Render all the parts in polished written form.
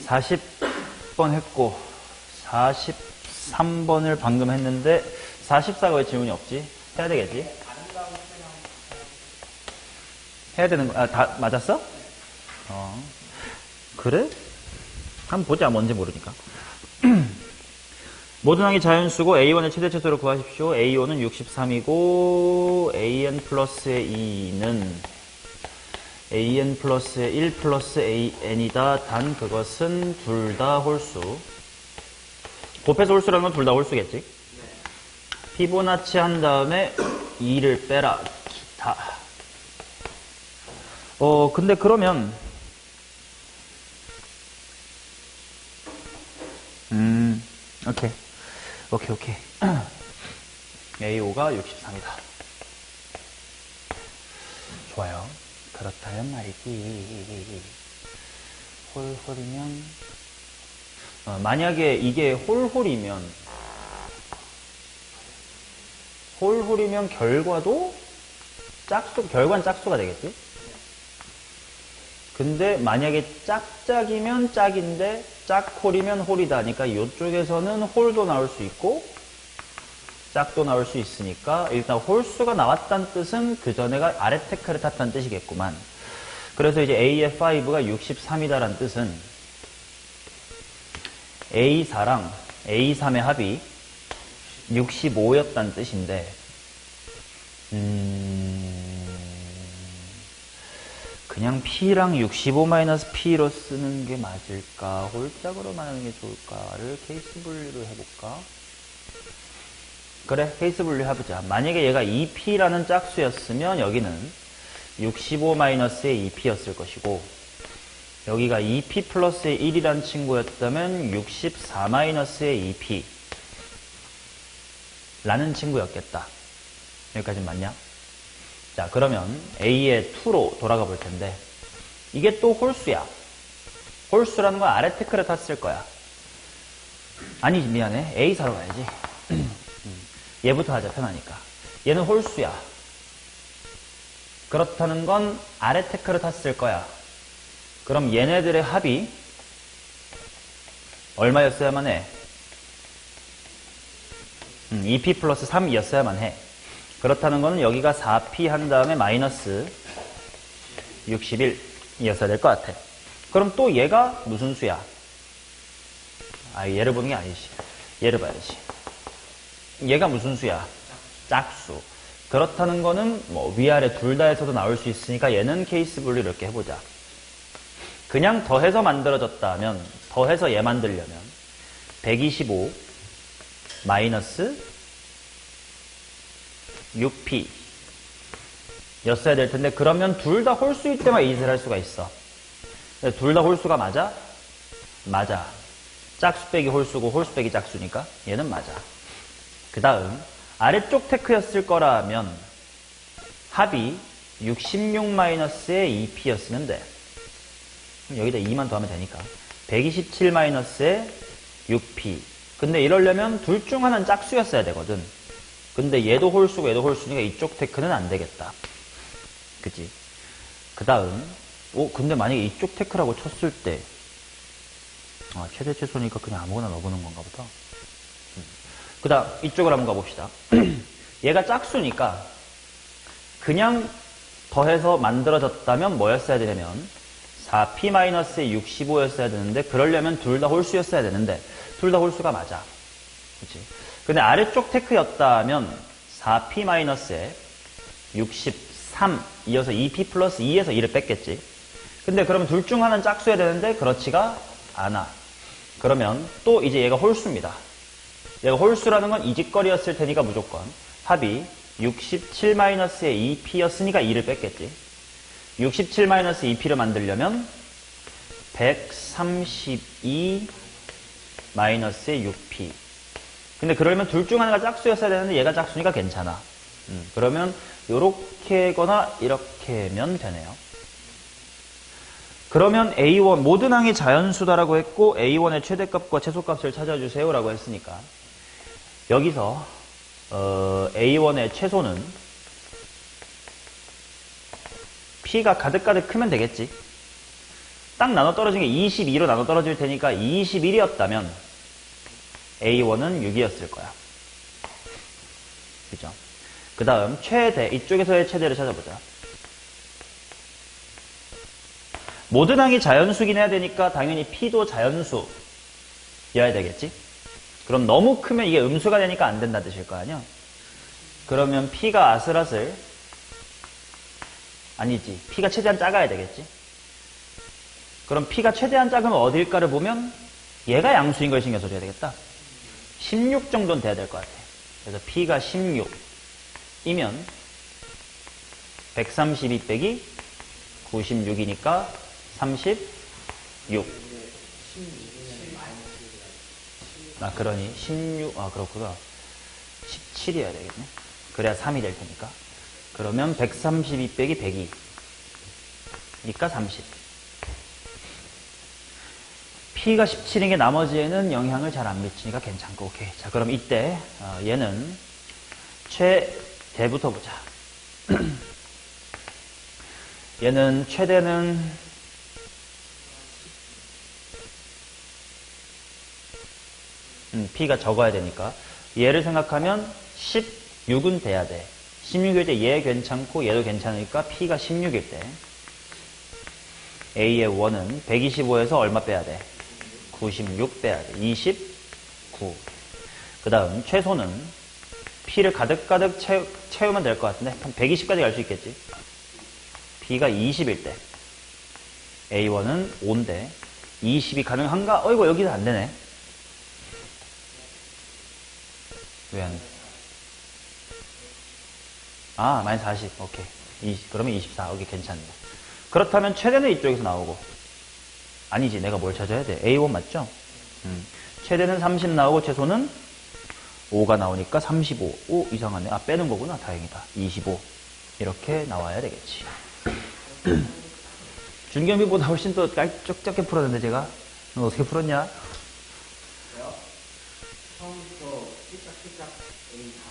40번 했고 43번을 방금 했는데 44가 왜 질문이 없지? 해야 되겠지? 해야 되는 거, 다 맞았어? 그래? 한번 보자, 뭔지 모르니까. 모든 항이 자연수고 A1의 최대 최소를 구하십시오. A1은 63이고 AN 플러스의 2는 AN 플러스의 1 플러스 AN이다. 단 그것은 둘 다 홀수. 곱해서 홀수라는 건 둘 다 홀수겠지? 피보나치 한 다음에 2를 빼라. 기타. 근데 그러면 오케이. A5가 63이다. 좋아요. 그렇다면 말이지. 홀홀이면, 만약에 이게 홀홀이면 결과도 결과는 짝수가 되겠지? 근데 만약에 짝짝이면 짝인데 짝홀이면 홀이다. 그러니까 이쪽에서는 홀도 나올 수 있고 짝도 나올 수 있으니까 일단 홀수가 나왔다는 뜻은 그 전에가 아래 테크를 탔다는 뜻이겠구만. 그래서 이제 A의 5가 63이다라는 뜻은 A4랑 A3의 합이 65였다는 뜻인데 그냥 P랑 65-P로 쓰는 게 맞을까? 홀짝으로만 하는 게 좋을까를 케이스 분류로 해볼까? 그래, 케이스 분류 해보자. 만약에 얘가 2P라는 짝수였으면 여기는 65-의 2P였을 것이고 여기가 2P 플러스의 1이라는 친구였다면 64-의 2P 라는 친구였겠다. 여기까지는 맞냐? 자, 그러면 A의 2로 돌아가 볼 텐데 이게 또 홀수야. 홀수라는 건 아래 테크를 탔을 거야. 아니, 미안해. A4로 가야지. 얘부터 하자, 편하니까. 얘는 홀수야. 그렇다는 건 아래 테크를 탔을 거야. 그럼 얘네들의 합이 얼마였어야만 해? 2P 플러스 3이었어야만 해. 그렇다는 거는 여기가 4P 한 다음에 마이너스 61이었어야 될 것 같아. 그럼 또 얘가 무슨 수야? 얘를 보는 게 아니지. 얘를 봐야지. 얘가 무슨 수야? 짝수. 그렇다는 거는 뭐 위아래 둘 다에서도 나올 수 있으니까 얘는 케이스 분류 이렇게 해보자. 그냥 더해서 만들어졌다면, 더해서 얘 만들려면 125 마이너스 6P 였어야 될 텐데, 그러면 둘 다 홀수일 때만 이짓을 할 수가 있어. 둘 다 홀수가 맞아? 맞아. 짝수 빼기 홀수고 홀수 빼기 짝수니까 얘는 맞아. 그 다음 아래쪽 테크였을 거라면 합이 66-의 2P였으면 돼. 여기다 2만 더하면 되니까 127-의 6P. 근데 이러려면 둘 중 하나는 짝수였어야 되거든. 근데 얘도 홀수고 얘도 홀수니까 이쪽 테크는 안 되겠다. 그치? 그 다음 근데 만약에 이쪽 테크라고 쳤을 때 최대 최소니까 그냥 아무거나 넣어보는 건가 보다. 그 다음 이쪽으로 한번 가봅시다. 얘가 짝수니까 그냥 더해서 만들어졌다면 뭐였어야 되냐면 4P-의 65였어야 되는데, 그러려면 둘 다 홀수였어야 되는데 둘 다 홀수가 맞아. 그치? 근데 아래쪽 테크였다면 4P-의 63 이어서 2P 플러스 2에서 2를 뺐겠지. 근데 그러면 둘 중 하나는 짝수여야 되는데 그렇지가 않아. 그러면 또 이제 얘가 홀수입니다. 얘가 홀수라는 건 이짓거리였을 테니까 무조건 합이 67-의 2P였으니까 2를 뺐겠지. 67-의 2P를 만들려면 132-의 6P. 근데 그러면 둘 중 하나가 짝수였어야 되는데 얘가 짝수니까 괜찮아. 그러면 요렇게거나 이렇게면 되네요. 그러면 A1 모든 항이 자연수다라고 했고 A1의 최대값과 최소값을 찾아주세요 라고 했으니까 여기서 A1의 최소는 P가 가득가득 크면 되겠지. 딱 나눠 떨어진 게 22로 나눠 떨어질 테니까 21이었다면 A1은 6이었을 거야. 그죠? 그 다음 최대, 이쪽에서의 최대를 찾아보자. 모든 항이 자연수긴 해야 되니까 당연히 P도 자연수여야 되겠지? 그럼 너무 크면 이게 음수가 되니까 안 된다 뜻일 거 아니야? 그러면 P가 아슬아슬, 아니지, P가 최대한 작아야 되겠지? 그럼 P가 최대한 작으면 어딜까를 보면 얘가 양수인 걸 신경 써줘야 되겠다. 16 정도는 돼야 될 것 같아. 그래서 P가 16이면 132 빼기 96이니까 36. 아, 그러니 16, 아, 그렇구나. 17이어야 되겠네. 그래야 3이 될 테니까. 그러면 132 빼기 102. 니까 30. P가 17인 게 나머지에는 영향을 잘 안 미치니까 괜찮고, 오케이. 자, 그럼 이때, 얘는 최대부터 보자. 얘는 최대는 P가 적어야 되니까 얘를 생각하면 16은 돼야 돼. 16일 때 얘 괜찮고 얘도 괜찮으니까 P가 16일 때 A의 1은 125에서 얼마 빼야 돼? 96 빼야 돼. 29. 그 다음 최소는 P를 가득가득 채우면 될 것 같은데 한 120까지 갈 수 있겠지. B가 20일 때 A1은 5인데 20이 가능한가? 어이구 여기는 안 되네. 왜 안 돼? 아, 마이너스 40. 오케이. 20, 그러면 24. 오케이, 괜찮네. 그렇다면 최대는 이쪽에서 나오고. 아니지, 내가 뭘 찾아야 돼? A1 맞죠? 최대는 30 나오고 최소는 5가 나오니까 35. 오, 이상하네. 아, 빼는 거구나. 다행이다. 25. 이렇게 나와야 되겠지. 준겸이보다 훨씬 더 쩍쩍게 풀었는데, 제가? 너 어떻게 풀었냐? 처음부터 삐짝삐짝 A 다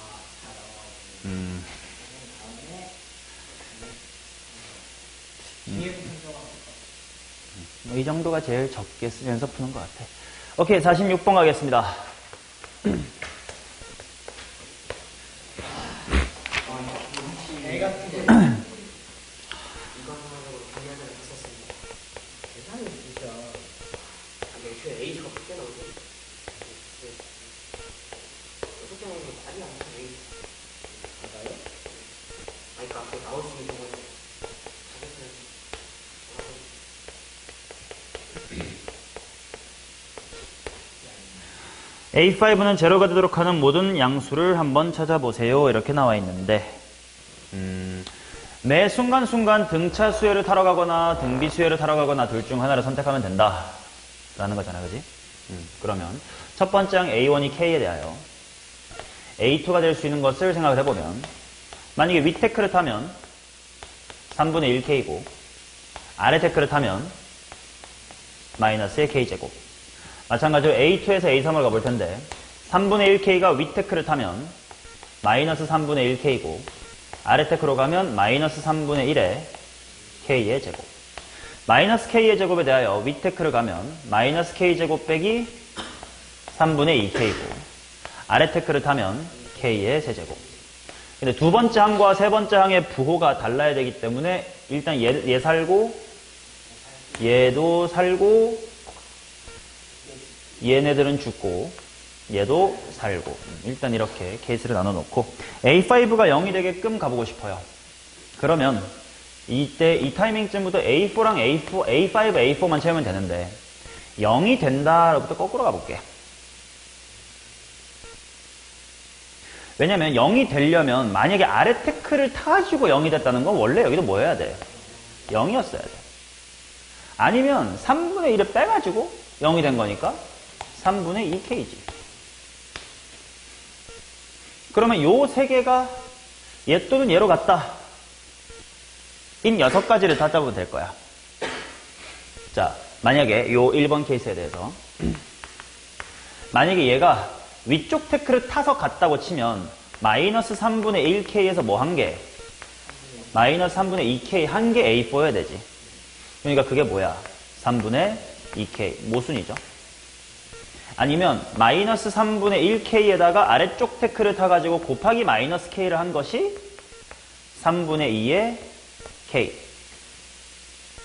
나와가지고 이 정도가 제일 적게 쓰면서 푸는 것 같아. 오케이, 46번 가겠습니다. A 같은 경우는 이관상으로 분야를 했었습니다. 계산이 진짜 애초에 A 제가 몇 개 나오죠? 여섯 개 나오는 게 말이 안 돼. A 맞아요? 아니 그러니까 앞으로 나올 수 있는 경우는 A5는 제로가 되도록 하는 모든 양수를 한번 찾아보세요. 이렇게 나와 있는데 매 순간순간 등차 수열을 타러 가거나 등비 수열을 타러 가거나 둘 중 하나를 선택하면 된다 라는 거잖아, 그지? 그러면 첫 번째 항 A1이 K에 대하여 A2가 될 수 있는 것을 생각을 해보면 만약에 위 테크를 타면 3분의 1K고 아래 테크를 타면 마이너스의 K제곱. 마찬가지로 A2에서 A3을 가볼 텐데 3분의 1K가 위 테크를 타면 마이너스 3분의 1K고 아래 테크로 가면 마이너스 3분의 1의 K의 제곱. 마이너스 K의 제곱에 대하여 위 테크를 가면 마이너스 K제곱 빼기 3분의 2K고 아래 테크를 타면 K의 세제곱. 근데 두 번째 항과 세 번째 항의 부호가 달라야 되기 때문에 일단 얘 살고 얘도 살고 얘네들은 죽고 얘도 살고 일단 이렇게 케이스를 나눠 놓고 A5가 0이 되게끔 가보고 싶어요. 그러면 이때 이 타이밍쯤부터 A4랑 A5, A4만 채우면 되는데 0이 된다로부터 거꾸로 가볼게. 왜냐면 0이 되려면 만약에 아래 테크를 타가지고 0이 됐다는 건 원래 여기도 뭐 해야 돼? 0이었어야 돼. 아니면 3분의 1을 빼가지고 0이 된 거니까 3분의 2K지. 그러면 요 세 개가 얘 또는 얘로 같다. 인 6가지를 찾아보면 될 거야. 자, 만약에 요 1번 케이스에 대해서 만약에 얘가 위쪽 테크를 타서 갔다고 치면 마이너스 3분의 1K에서 뭐 한 개? 마이너스 3분의 2K 한 개 A4여야 되지. 그러니까 그게 뭐야? 3분의 2k 모순이죠. 아니면 마이너스 3분의 1k에다가 아래쪽 태클을 타가지고 곱하기 마이너스 k를 한 것이 3분의 2의 k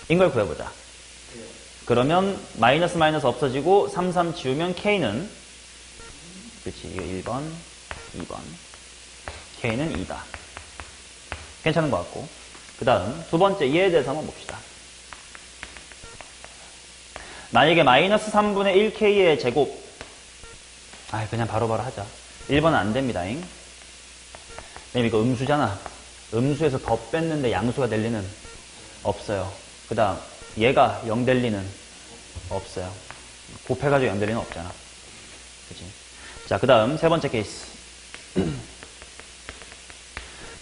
인 걸 구해보자. 그러면 마이너스 마이너스 없어지고 3, 3 지우면 k는 그렇지, 이거 1번 2번 k는 2다. 괜찮은 것 같고, 그 다음 두 번째 얘에 대해서 한번 봅시다. 만약에 마이너스 3분의 1k의 제곱, 그냥 바로바로 하자. 1번은 안 됩니다잉. 왜냐면 이거 음수잖아. 음수에서 더 뺐는데 양수가 될 리는 없어요. 그 다음 얘가 0 될 리는 없어요. 곱해가지고 0 될 리는 없잖아. 그치? 자, 그 다음 세 번째 케이스.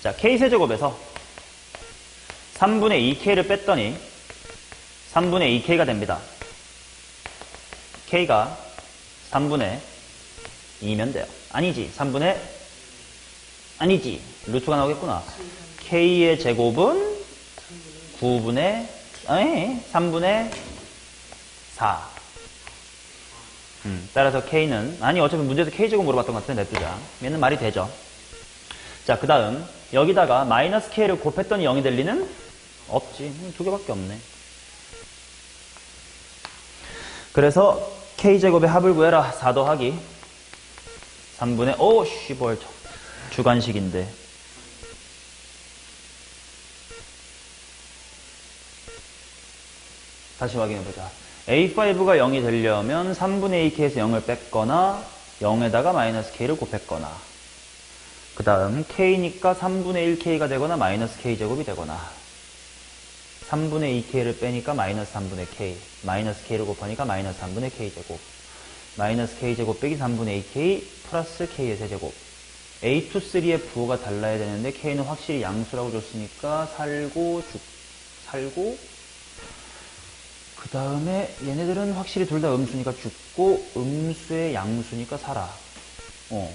자, k세제곱에서 3분의 2k를 뺐더니 3분의 2k가 됩니다. k가 3분의 2면 돼요. 아니지. 아니지. 루트가 나오겠구나. k의 제곱은 3분의 4. 따라서 k는, 어차피 문제에서 k제곱 물어봤던 것 같은데 냅두자. 얘는 말이 되죠. 자, 그 다음 여기다가 마이너스 k를 곱했더니 0이 될 리는 없지. 두 개밖에 없네. 그래서 k제곱의 합을 구해라. 4 더하기 3분의 씨벌 주관식인데 다시 확인해보자. A5가 0이 되려면 3분의 2k에서 0을 뺐거나 0에다가 마이너스 k를 곱했거나, 그 다음 k니까 3분의 1k가 되거나 마이너스 k제곱이 되거나, 3분의 2k를 빼니까 마이너스 3분의 k, 마이너스 k를 곱하니까 마이너스 3분의 k제곱, 마이너스 k제곱 빼기 3분의 2k 플러스 k의 세제곱. A2, 3의 부호가 달라야 되는데 k는 확실히 양수라고 줬으니까 살고 그 다음에 얘네들은 확실히 둘 다 음수니까 죽고, 음수의 양수니까 살아. 뭐?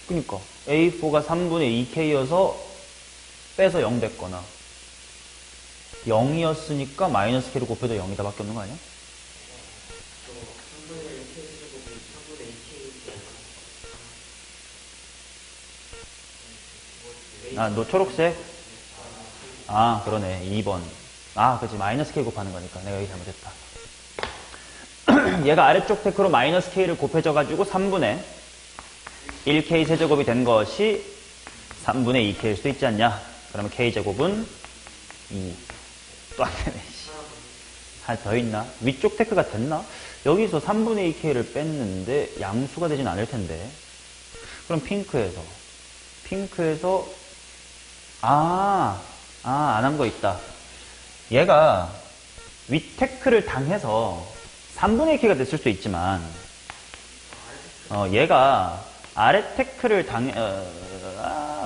그니까 A4가 3분의 2K여서 빼서 0 됐거나 0이었으니까 마이너스 K를 곱해도 0이다 밖에 없는 거 아니야? 너 초록색? 그러네. 2번. 그치. 마이너스 K 곱하는 거니까. 내가 여기 잘못했다. 얘가 아래쪽 태크로 마이너스 K를 곱해줘가지고 3분의 1K 세제곱이 된 것이 3분의 2K일 수도 있지 않냐? 그러면 K제곱은 2. 또 안 되네. 하나 더 있나? 위쪽 태크가 됐나? 여기서 3분의 2K를 뺐는데 양수가 되진 않을 텐데. 그럼 핑크에서 안 한 거 있다. 얘가 윗테크를 당해서 3분의 2K가 됐을 수도 있지만, 얘가 아래 테크를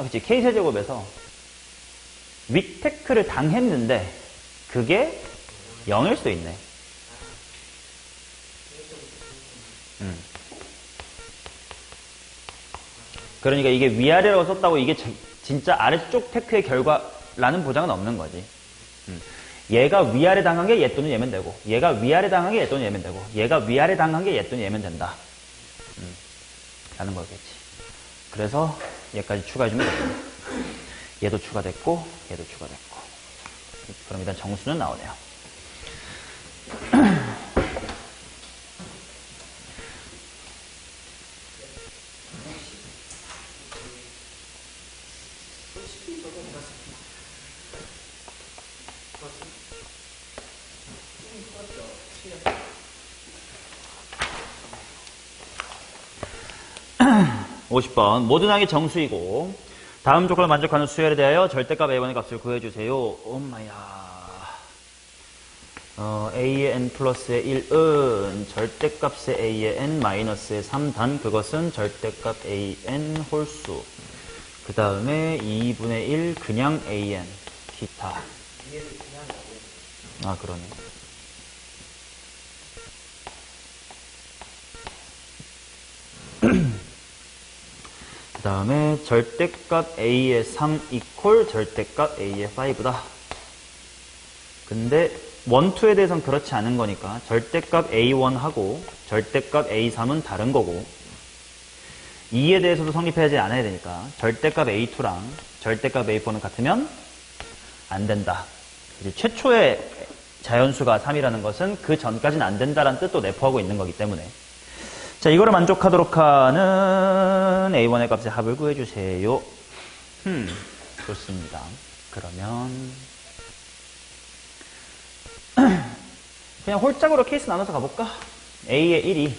그치, K세제곱에서 윗테크를 당했는데, 그게 0일 수도 있네. 그러니까 이게 위아래로 썼다고 이게 진짜 아래쪽 테크의 결과라는 보장은 없는 거지. 얘가 위아래 당한 게 얘 또는 얘면 되고, 얘가 위아래 당한 게 얘 또는 얘면 되고, 얘가 위아래 당한 게 얘 또는 얘면 된다. 라는 거겠지. 그래서 얘까지 추가해주면 되겠네. 얘도 추가됐고, 얘도 추가됐고. 그럼 일단 정수는 나오네요. 50번. 모든 항이 정수이고 다음 조건을 만족하는 수열에 대하여 절대값 a1의 값을 구해주세요. 엄마야. a의 n 플러스의 1은 절대값의 a의 n 마이너스의 3단, 그것은 절대값 an 홀수. 그 다음에 2분의 1 그냥 an 기타. 위에서 그냥 나오고. 아, 그러네. 그 다음에 절대값 a의 3 이퀄 절대값 a의 5다. 근데 1, 2에 대해서는 그렇지 않은 거니까 절대값 a1하고 절대값 a3은 다른 거고 2에 대해서도 성립해야지 않아야 되니까 절대값 a2랑 절대값 a4는 같으면 안 된다. 이제 최초의 자연수가 3이라는 것은 그 전까지는 안 된다라는 뜻도 내포하고 있는 거기 때문에 자, 이거를 만족하도록 하는 a1의 값의 합을 구해주세요. 좋습니다. 그러면 그냥 홀짝으로 케이스 나눠서 가볼까? A의 1이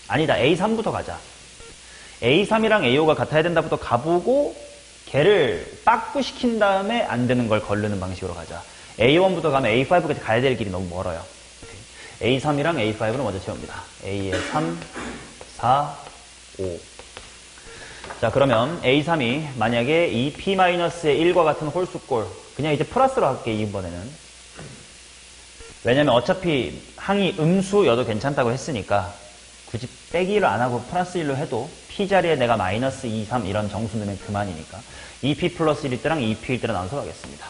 아니다. A3부터 가자. A3이랑 A5가 같아야 된다부터 가보고 걔를 빠꾸시킨 다음에 안 되는 걸 거르는 방식으로 가자. A1부터 가면 A5까지 가야 될 길이 너무 멀어요. A3이랑 A5를 먼저 채웁니다. A의 3, 4, 5. 자, 그러면 A3이 만약에 2P-의 1과 같은 홀수꼴 그냥 이제 플러스로 할게 이번에는. 왜냐면 어차피 항이 음수여도 괜찮다고 했으니까 굳이 빼기를 안 하고 플러스 1로 해도 P자리에 내가 마이너스 2, 3 이런 정수 넣으면 그만이니까 2P 플러스 1일 때랑 2P일 때랑 나눠서 가겠습니다.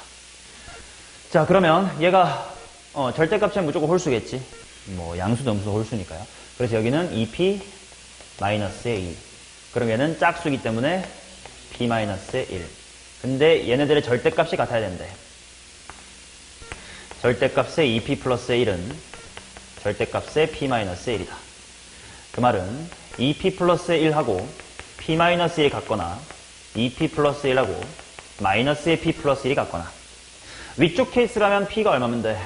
자, 그러면 얘가 절대값은 무조건 홀수겠지. 뭐 양수도 음수도 홀수니까요. 그래서 여기는 2P 마이너스의 2. 그럼 얘는 짝수이기 때문에 P 마이너스의 1. 근데 얘네들의 절대값이 같아야 된대. 절대값의 2P 플러스의 1은 절대값의 P 마이너스의 1이다. 그 말은 2P 플러스의 1하고 P 마이너스 1이 같거나 2P 플러스 1하고 마이너스의 P 플러스 1이 같거나 위쪽 케이스라면 P가 얼마면 돼?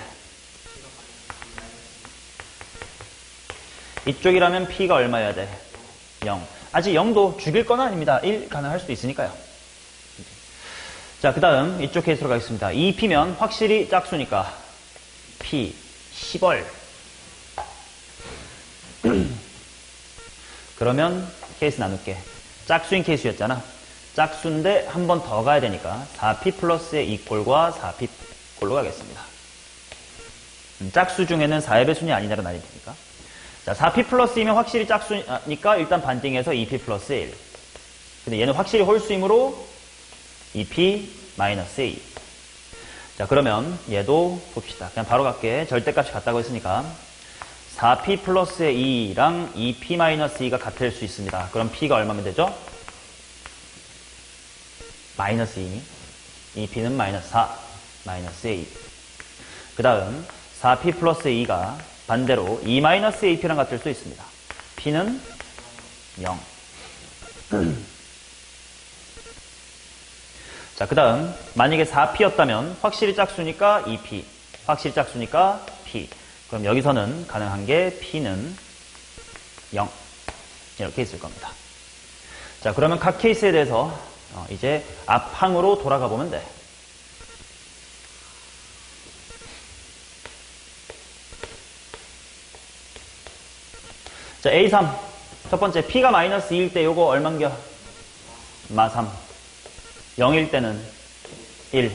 이쪽이라면 P가 얼마여야 돼? 0. 아직 0도 죽일 건 아닙니다. 1 가능할 수도 있으니까요. 자, 그 다음 이쪽 케이스로 가겠습니다. 2P면 확실히 짝수니까 P 10월. 그러면 케이스 나눌게. 짝수인 케이스였잖아. 짝수인데 한 번 더 가야 되니까 4P 플러스의 2꼴과 4P 꼴로 가겠습니다. 짝수 중에는 4의 배순이 아니냐로 나뉘니까 자, 4P 플러스 2면 확실히 짝수니까 일단 반띵해서 2P 플러스 1. 근데 얘는 확실히 홀수이므로 2P 마이너스 2. 자, 그러면 얘도 봅시다. 그냥 바로 갈게. 절대값이 같다고 했으니까 4P 플러스의 2랑 2P 마이너스 2가 같을 수 있습니다. 그럼 P가 얼마면 되죠? 마이너스 2니 2P는 마이너스 4 마이너스 2. 그 다음 4P 플러스 2가 반대로 2 마이너스 2P랑 같을 수 있습니다. P는 0. 자, 그 다음 만약에 4P였다면 확실히 짝수니까 2P, 확실히 짝수니까 P. 그럼 여기서는 가능한 게 P는 0 이렇게 있을 겁니다. 자, 그러면 각 케이스에 대해서 이제 앞항으로 돌아가 보면 돼. 자, A3 첫 번째 P가 마이너스 2일 때 요거 얼만겨? 마 3. 0일 때는 1.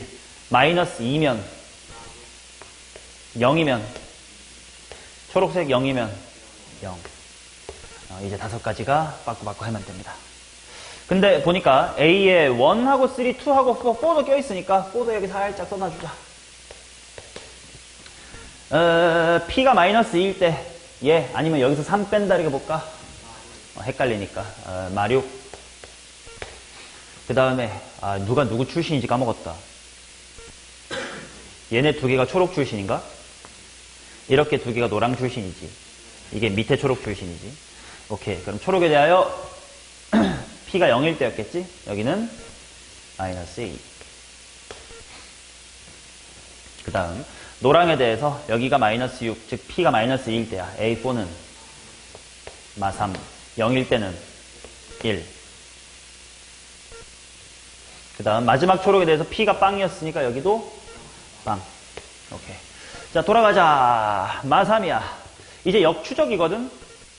마이너스 2면 0이면 초록색 0이면 0. 이제 5가지가 빠꾸빠꾸 하면 됩니다. 근데 보니까 A에 1하고 3, 2하고 4, 4도 껴있으니까 4도 여기 살짝 써놔주자. P가 마이너스 2일 때 얘 아니면 여기서 3 뺀다 이렇게 볼까? 헷갈리니까 마륙. 그 다음에 누가 누구 출신인지 까먹었다. 얘네 두 개가 초록 출신인가? 이렇게 두 개가 노랑 출신이지. 이게 밑에 초록 출신이지. 오케이. 그럼 초록에 대하여 P가 0일 때였겠지? 여기는 마이너스 2. 그 다음 노랑에 대해서 여기가 마이너스 6, 즉 P가 마이너스 2일 때야. A4는 마 3, 0일 때는 1. 그 다음 마지막 초록에 대해서 P가 빵이었으니까 여기도 빵. 오케이. 자, 돌아가자. 마 3이야. 이제 역추적이거든?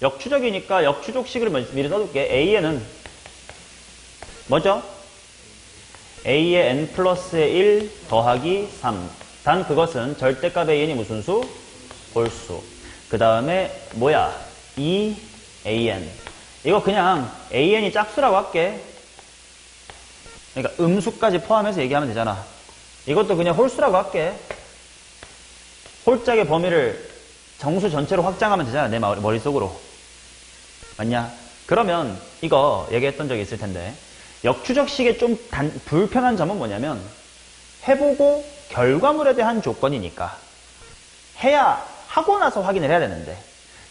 역추적이니까 역추적식을 미리 써둘게. A에는 뭐죠? a의 n 플러스의 1 더하기 3. 단 그것은 절대값의 an이 무슨 수? 홀수. 그 다음에 뭐야? 2an. 이거 그냥 an이 짝수라고 할게. 그러니까 음수까지 포함해서 얘기하면 되잖아. 이것도 그냥 홀수라고 할게. 홀짝의 범위를 정수 전체로 확장하면 되잖아. 내 머릿속으로. 맞냐? 그러면 이거 얘기했던 적이 있을 텐데 역추적식의 좀 불편한 점은 뭐냐면 해보고 결과물에 대한 조건이니까 해야 하고 나서 확인을 해야 되는데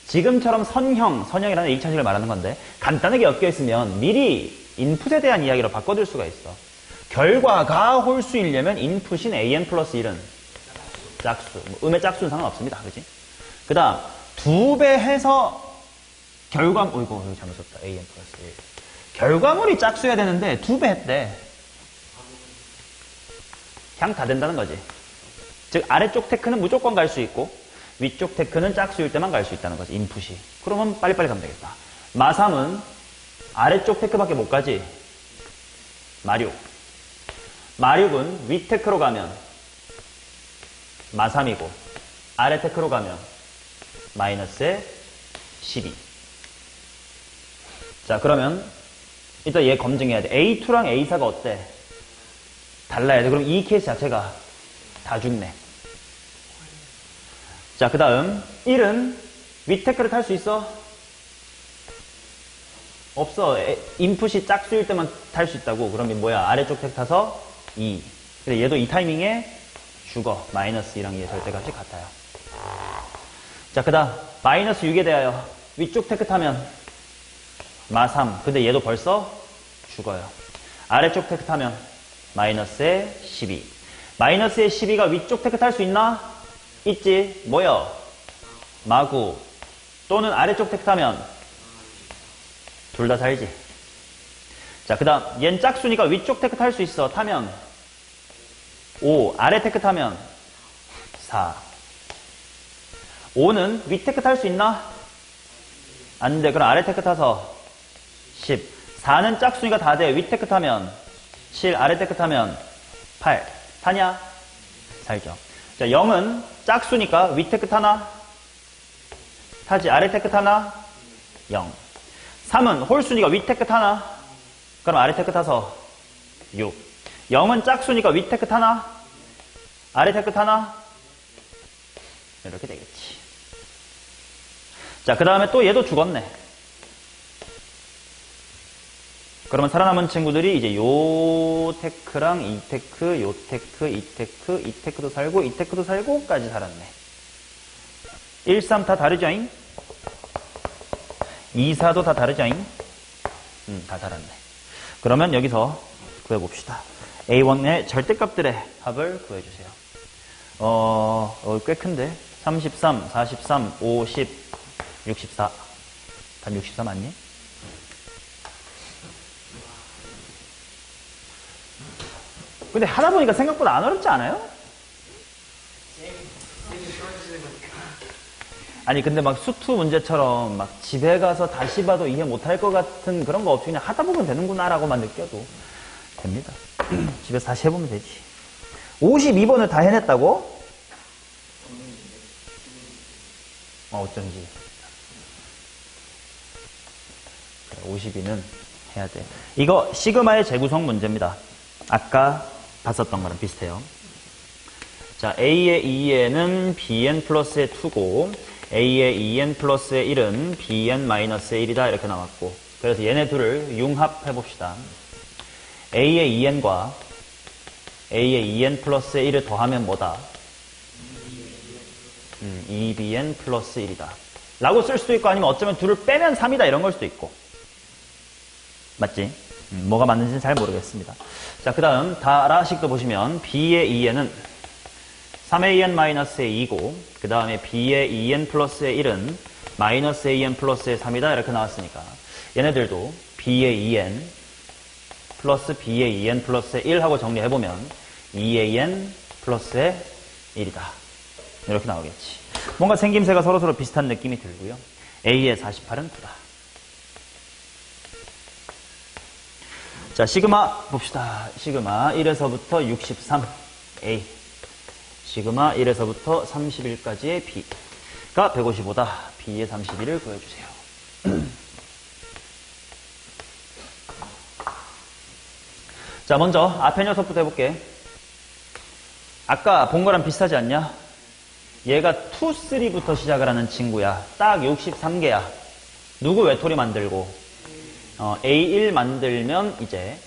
지금처럼 선형이라는 1차식을 말하는 건데 간단하게 엮여있으면 미리 인풋에 대한 이야기로 바꿔둘 수가 있어. 결과가 홀수이려면 인풋인 an 플러스 1은 짝수. 음의 짝수는 상관없습니다. 그지? 그 다음 2배 해서 이거 잘못 썼다. an 플러스 1. 결과물이 짝수여야 되는데 2배 했대. 그냥 다 된다는 거지. 즉 아래쪽 테크는 무조건 갈 수 있고 위쪽 테크는 짝수일 때만 갈 수 있다는 거지. 인풋이. 그러면 빨리빨리 가면 되겠다. 마3은 아래쪽 테크밖에 못 가지. 마6. 마6은 위 테크로 가면 마3이고 아래 테크로 가면 마이너스의 12. 자, 그러면 일단 얘 검증해야 돼. A2랑 A4가 어때? 달라야 돼. 그럼 이 케이스 자체가 다 죽네. 자, 그 다음 1은 윗테크를 탈 수 있어? 없어. 인풋이 짝수일 때만 탈 수 있다고. 그러면 뭐야? 아래쪽 테크 타서 2. 근데 얘도 이 타이밍에 죽어. 마이너스 2랑 얘 절대값이 같아요. 자, 그 다음 마이너스 6에 대하여 위쪽 테크 타면 마3. 근데 얘도 벌써 죽어요. 아래쪽 테크 타면 마이너스의 12. 마이너스의 12가 위쪽 테크 탈 수 있나? 있지. 뭐요? 마9. 또는 아래쪽 테크 타면 둘 다 살지. 자, 그 다음 얜 짝수니까 위쪽 테크 탈 수 있어. 타면 5. 아래 테크 타면 4. 5는 위 테크 탈 수 있나? 안 돼. 그럼 아래 테크 타서 10. 4는 짝수니까 다 돼. 위 테크 타면 7. 아래 테크 타면 8. 타냐? 살죠. 자, 0은 짝수니까 위 테크 타나? 타지. 아래 테크 타나? 0. 3은 홀수니까 위 테크 타나? 그럼 아래 테크 타서 6. 0은 짝수니까 위 테크 타나? 아래 테크 타나? 이렇게 되겠지. 자, 그 다음에 또 얘도 죽었네. 그러면 살아남은 친구들이 이제 요 테크랑 이 테크, 요 테크, 이 테크, 이 테크도 살고, 이 테크도 살고까지 살았네. 1, 3 다 다르죠잉? 2, 4도 다 다르죠잉? 다 살았네. 그러면 여기서 구해봅시다. A1의 절대값들의 합을 구해주세요. 꽤 큰데? 33, 43, 50, 64. 단 64 맞니? 근데 하다 보니까 생각보다 안 어렵지 않아요? 아니 근데 막 수투 문제처럼 막 집에 가서 다시 봐도 이해 못할 것 같은 그런 거 없이 그냥 하다 보면 되는구나 라고만 느껴도 됩니다. 집에서 다시 해보면 되지. 52번을 다 해냈다고? 어쩐지. 52는 해야 돼. 이거 시그마의 재구성 문제입니다. 아까 봤었던 거랑 비슷해요. 자, A의 2n은 Bn 플러스의 2고 A의 2n 플러스의 1은 Bn 마이너스의 1이다 이렇게 나왔고 그래서 얘네 둘을 융합해 봅시다. A의 2n과 A의 2n 플러스의 1을 더하면 뭐다? 2bn 플러스 1이다 라고 쓸 수도 있고 아니면 어쩌면 둘을 빼면 3이다 이런 걸 수도 있고 맞지? 뭐가 맞는지는 잘 모르겠습니다. 자, 그 다음 다라식도 보시면 B의 2n은 3an 마이너스의 2고 그 다음에 B의 2n 플러스의 1은 마이너스 an 플러스의 3이다 이렇게 나왔으니까 얘네들도 B의 2n 플러스 B의 2n 플러스의 1 하고 정리해보면 2an 플러스의 1이다 이렇게 나오겠지. 뭔가 생김새가 서로서로 비슷한 느낌이 들고요. A의 48은 9다. 자, 시그마 봅시다. 시그마 1에서부터 63 A, 시그마 1에서부터 31까지의 B가 155다. B의 31을 구해주세요. 자, 먼저 앞에 녀석부터 해볼게. 아까 본 거랑 비슷하지 않냐? 얘가 2, 3부터 시작을 하는 친구야. 딱 63개야. 누구 외톨이 만들고 A1 만들면 이제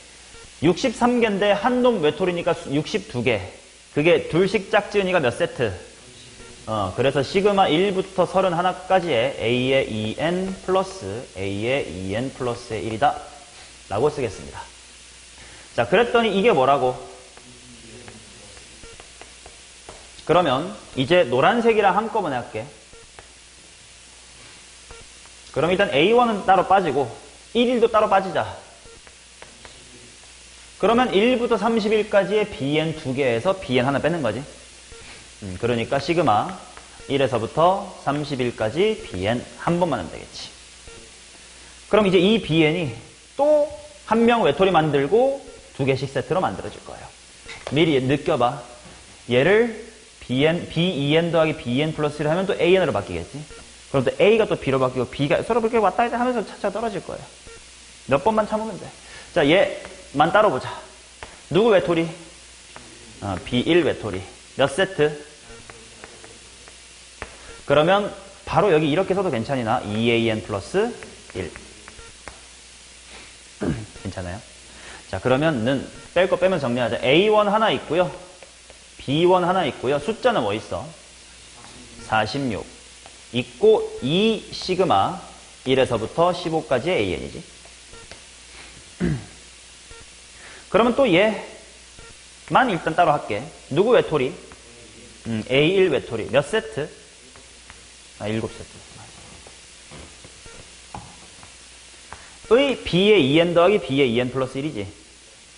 63개인데 한 놈 외톨이니까 62개. 그게 둘씩 짝지으니까 몇 세트? 그래서 시그마 1부터 31까지의 A의 2n 플러스 A의 2n 플러스의 1이다. 라고 쓰겠습니다. 자, 그랬더니 이게 뭐라고? 그러면 이제 노란색이랑 한꺼번에 할게. 그럼 일단 A1은 따로 빠지고 1일도 따로 빠지자. 그러면 1부터 31까지의 Bn 2개에서 Bn 하나 빼는 거지. 그러니까 시그마 1에서부터 31까지 Bn 한 번만 하면 되겠지. 그럼 이제 이 Bn이 또 한 명 외톨이 만들고 2개씩 세트로 만들어질 거예요. 미리 느껴봐. 얘를 BEN 더하기 BN 플러스 1을 하면 또 AN으로 바뀌겠지. 그럼 또 A가 또 B로 바뀌고 B가 서로 그렇게 왔다 갔다 하면서 차차 떨어질 거예요. 몇 번만 참으면 돼. 자, 얘만 따로 보자. 누구 외톨이? B1 외톨이. 몇 세트? 그러면 바로 여기 이렇게 써도 괜찮으나 2AN 플러스 1. 괜찮아요? 자, 그러면 뺄 거 빼면 정리하자. A1 하나 있고요. B1 하나 있고요. 숫자는 뭐 있어? 46. 있고 2 시그마 1에서부터 15까지의 AN이지. 그러면 또 얘만 일단 따로 할게. 누구 외톨이? A1 외톨이. 몇 세트? 7세트. 의 B의 2n 더하기 B의 2n 플러스 1이지.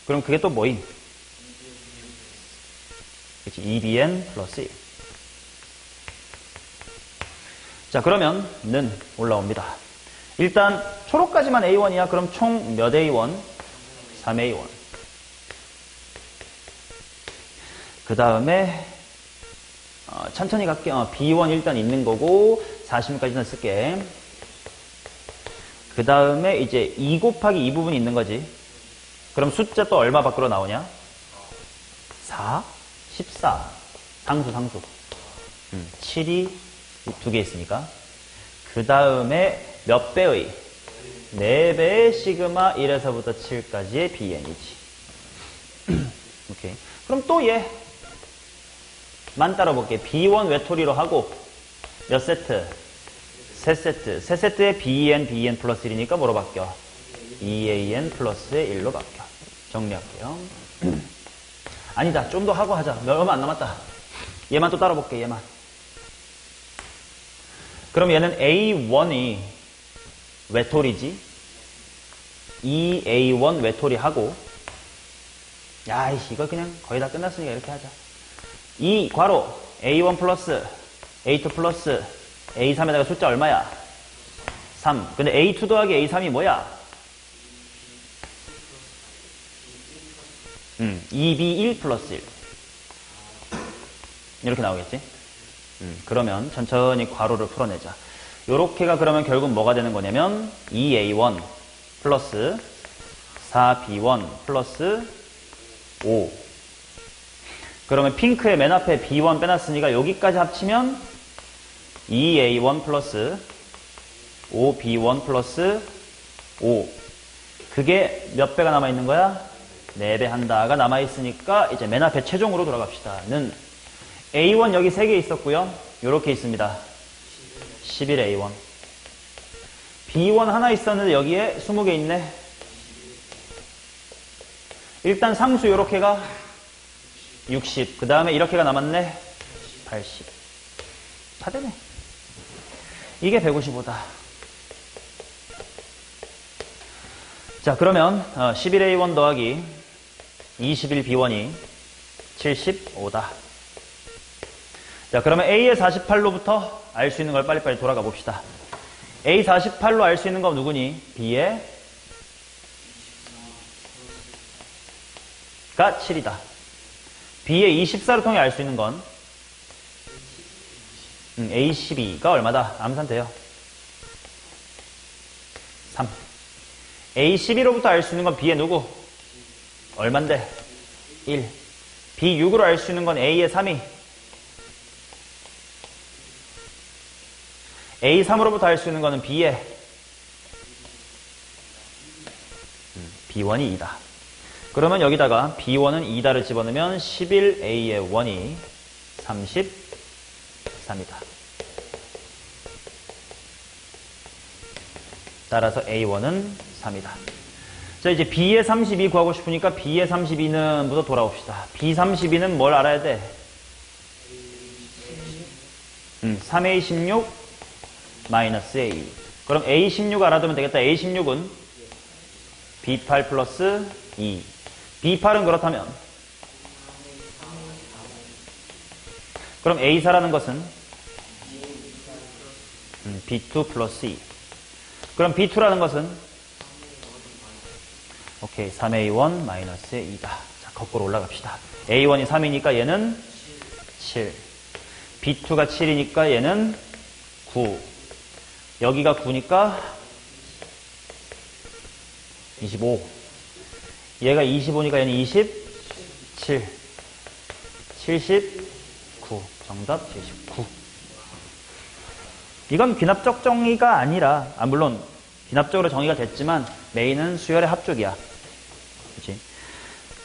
그럼 그게 또 뭐임? 그렇지. 2bn 플러스 1. 자, 그러면 는 올라옵니다. 일단 초록까지만 A1이야. 그럼 총 몇 A1? 3A1. 그 다음에 천천히 갈게. B1 일단 있는 거고 40까지는 쓸게. 그 다음에 이제 2 곱하기 2 부분이 있는 거지. 그럼 숫자 또 얼마 밖으로 나오냐? 4, 14. 상수. 7이 2개 있으니까. 그 다음에 몇 배의? 4배의 시그마 1에서부터 7까지의 BN이지. 오케이. 그럼 또 얘만 따라 볼게. B1 외톨이로 하고 몇 세트? 3세트. 3세트에 BN 플러스 1이니까 뭐로 바뀌어? 2AN 플러스의 1로 바뀌어. 정리할게요. 아니다. 좀 더 하고 하자. 얼마 안 남았다. 얘만 또 따라 볼게. 얘만. 그럼 얘는 A1이 외톨이지. 2A1 외톨이 하고, 야이씨, 이거 그냥 거의 다 끝났으니까 이렇게 하자. 2 괄호 A1 플러스 A2 플러스 A3에다가 숫자 얼마야? 3. 근데 A2 더하기 A3이 뭐야? 2B1 플러스 1. 이렇게 나오겠지? 그러면 천천히 괄호를 풀어내자. 요렇게가 그러면 결국 뭐가 되는 거냐면 2A1 플러스 4B1 플러스 5. 그러면 핑크의 맨 앞에 B1 빼놨으니까 여기까지 합치면 2A1 플러스 5B1 플러스 5. 그게 몇 배가 남아있는 거야? 4배 한다가 남아있으니까 이제 맨 앞에 최종으로 돌아갑시다. 는 A1 여기 3개 있었고요. 요렇게 있습니다. 11A1. B1 하나 있었는데 여기에 20개 있네. 일단 상수 요렇게가 60. 그 다음에 이렇게가 남았네. 80. 다 되네. 이게 155다. 자, 그러면 11A1 더하기 21B1이 75다. 자, 그러면 A의 48로부터 알 수 있는 걸 빨리빨리 돌아가 봅시다. A 48로 알 수 있는 건 누구니? B의 7이다. B의 24를 통해 알 수 있는 건 A12가 얼마다? 암산돼요. 3. A12로부터 알 수 있는 건 B의 누구? 얼만데? 1. B6으로 알 수 있는 건 A의 3이. A3으로부터 알 수 있는 거는 B의 B1이 2다. 그러면 여기다가 B1은 2다를 집어넣으면 11, A의 1이 33이다. 따라서 A1은 3이다. 자, 이제 B의 32 구하고 싶으니까 B의 32는 부터 돌아옵시다. B32는 뭘 알아야 돼? 3A16 마이너스 A. 그럼 A16 알아두면 되겠다. A16은 B8 플러스 2. B8은 그렇다면 그럼 A4라는 것은 B2 플러스 2. 그럼 B2라는 것은 오케이 3A1 마이너스 2다. 자, 거꾸로 올라갑시다. A1이 3이니까 얘는 7. B2가 7이니까 얘는 9. 여기가 9니까 25. 얘가 25니까 얘는 27. 79. 정답 79. 이건 귀납적 정의가 아니라, 물론 귀납적으로 정의가 됐지만 메인은 수열의 합쪽이야. 그치?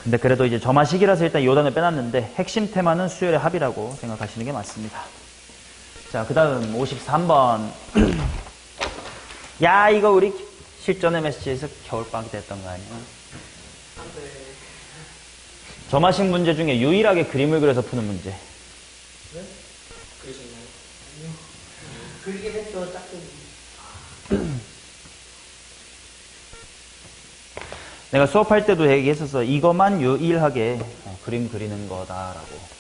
근데 그래도 이제 점화식이라서 일단 이 요단을 빼놨는데 핵심 테마는 수열의 합이라고 생각하시는 게 맞습니다. 자, 그 다음 53번. 야, 이거 우리 실전 MSG에서 겨울방학 때 했던 거 아니야? 점화식 문제 중에 유일하게 그림을 그려서 푸는 문제. 네? 그러셨나요? 아니요. 그리긴 했죠, 짝짝이. 내가 수업할 때도 얘기했어서 이것만 유일하게 그림 그리는 거다라고.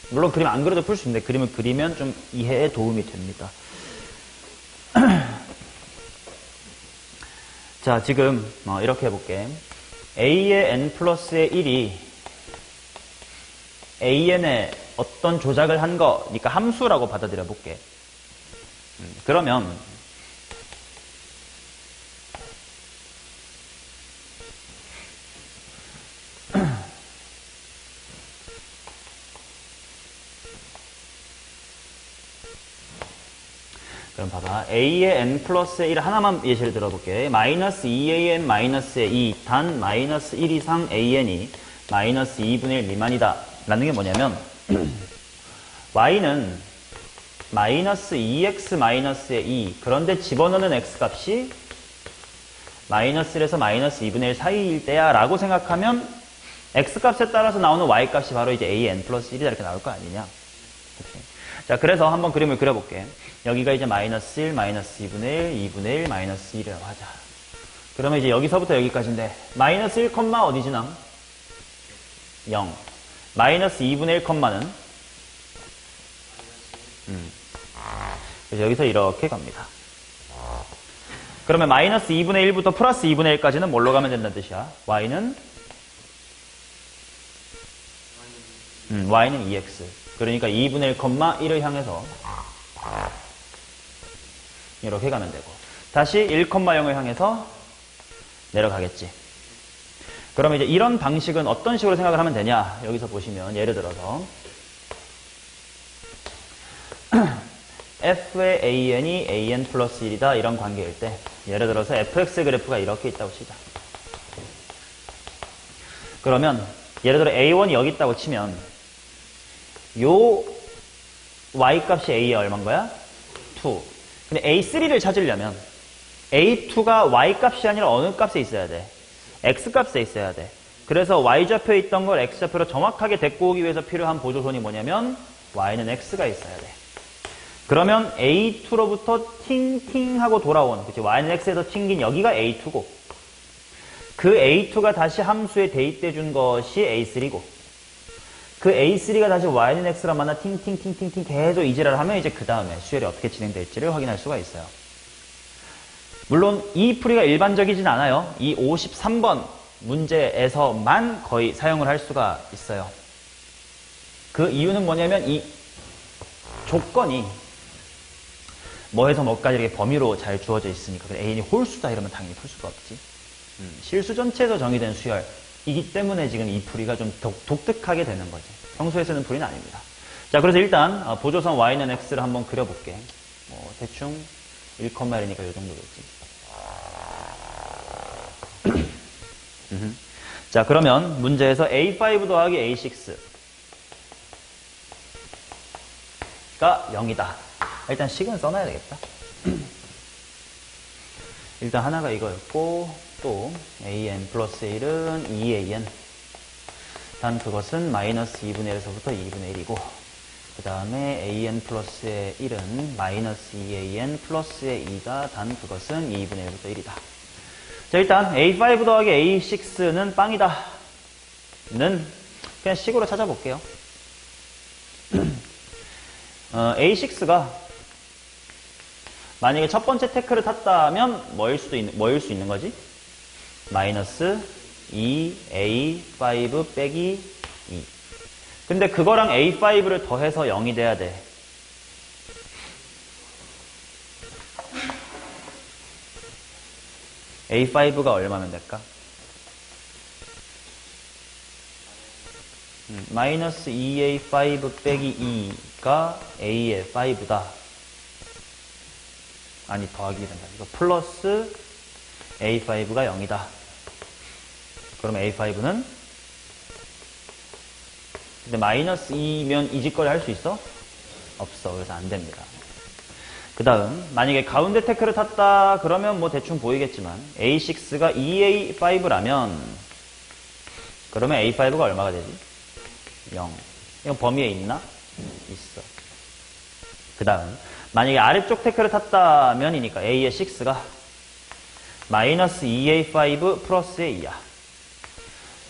물론 그림 안 그려도 풀 수 있는데 그림을 그리면 좀 이해에 도움이 됩니다. 자, 지금 이렇게 해볼게. A의 n 플러스의 1이 AN의 어떤 조작을 한 거니까 함수라고 받아들여 볼게. 그러면 그럼 봐봐. A의 n 플러스의 1 하나만 예시를 들어볼게. 마이너스 2AN 마이너스의 2 단 마이너스 1 이상 AN이 마이너스 2분의 1 미만이다. 라는 게 뭐냐면 Y는 마이너스 2x 마이너스의 2 그런데 집어넣는 x 값이 마이너스 1에서 마이너스 2분의 1 사이일 때야 라고 생각하면 x 값에 따라서 나오는 y 값이 바로 이제 AN 플러스 1이다 이렇게 나올 거 아니냐. 그치? 자, 그래서 한번 그림을 그려볼게. 여기가 이제 마이너스 1, 마이너스 2분의 1, 2분의 1, 마이너스 1이라고 하자. 그러면 이제 여기서부터 여기까지인데 마이너스 1, 어디지 남? 0. 마이너스 2분의 1, 는 그래서 여기서 이렇게 갑니다. 그러면 마이너스 2분의 1부터 플러스 2분의 1까지는 뭘로 가면 된다는 뜻이야? Y는 2x. 그러니까 2분의 1, 1을 향해서 이렇게 가면 되고 다시 1, 0을 향해서 내려가겠지. 그러면 이제 이런 방식은 어떤 식으로 생각을 하면 되냐? 여기서 보시면 예를 들어서 f의 an이 an 플러스 1이다 이런 관계일 때 예를 들어서 fx 그래프가 이렇게 있다고 치자. 그러면 예를 들어 a1이 여기 있다고 치면 요 y값이 a에 얼마인 거야? 2. 근데 a3를 찾으려면 a2가 y값이 아니라 어느 값에 있어야 돼? x값에 있어야 돼. 그래서 y좌표에 있던 걸 x좌표로 정확하게 데리고 오기 위해서 필요한 보조선이 뭐냐면 y는 x가 있어야 돼. 그러면 a2로부터 팅팅 하고 돌아온 그치? y는 x에서 튕긴 여기가 a2고 그 a2가 다시 함수에 대입돼 준 것이 a3고 그 a3가 다시 y는 x랑 만나 팅팅팅팅팅 계속 이지랄을 하면 이제 그 다음에 수열이 어떻게 진행될지를 확인할 수가 있어요. 물론 이 풀이가 일반적이진 않아요. 이 53번 문제에서만 거의 사용을 할 수가 있어요. 그 이유는 뭐냐면 이 조건이 뭐에서 뭐까지 이렇게 범위로 잘 주어져 있으니까. An이 홀수다 이러면 당연히 풀 수가 없지. 실수 전체에서 정의된 수열이기 때문에 지금 이 풀이가 좀 독특하게 되는 거지. 평소에 쓰는 풀이는 아닙니다. 자, 그래서 일단 보조선 y는 x를 한번 그려볼게. 뭐 대충 1,1이니까 이 정도겠지. 자, 그러면 문제에서 A5 더하기 A6가 0이다. 일단 식은 써놔야 되겠다. 일단 하나가 이거였고, 또 an 플러스 1은 2an. 단 그것은 마이너스 2분의 1에서부터 2분의 1이고, 그 다음에 an 플러스의 1은 마이너스 2an 플러스의 2가 단 그것은 2분의 1부터 1이다. 자, 일단 A5 더하기 A6는 빵이다 는 그냥 식으로 찾아볼게요. A6가 만약에 첫 번째 태클을 탔다면 뭐일 수 있는 거지? 마이너스 2A5 빼기 2. 근데 그거랑 A5를 더해서 0이 돼야 돼. A5가 얼마면 될까? 마이너스 2A5 빼기 2가 A의 5다. 아니, 더하기 된다. 이거 플러스 A5가 0이다. 그럼 A5는? 근데 마이너스 2면 이 짓거리 할 수 있어? 없어. 그래서 안 됩니다. 그 다음, 만약에 가운데 태클을 탔다, 그러면 뭐 대충 보이겠지만, A6가 2A5라면, 그러면 A5가 얼마가 되지? 0. 이건 범위에 있나? 있어. 그 다음, 만약에 아래쪽 태클을 탔다면이니까 A의 6가 마이너스 2A5 플러스의 2야.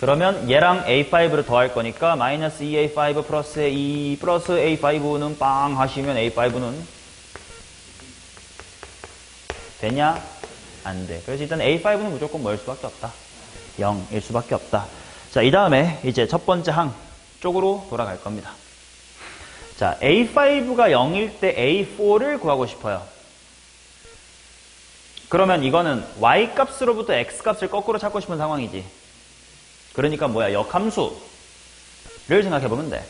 그러면 얘랑 A5를 더할 거니까 마이너스 2A5 플러스의 2 플러스 A5는 빵 하시면 A5는 되냐? 안 돼. 그래서 일단 A5는 무조건 뭐일 수밖에 없다. 0일 수밖에 없다. 자, 이 다음에 이제 첫 번째 항 쪽으로 돌아갈 겁니다. 자, A5가 0일 때 A4를 구하고 싶어요. 그러면 이거는 Y 값으로부터 X 값을 거꾸로 찾고 싶은 상황이지. 그러니까 뭐야? 역함수를 생각해보면 돼.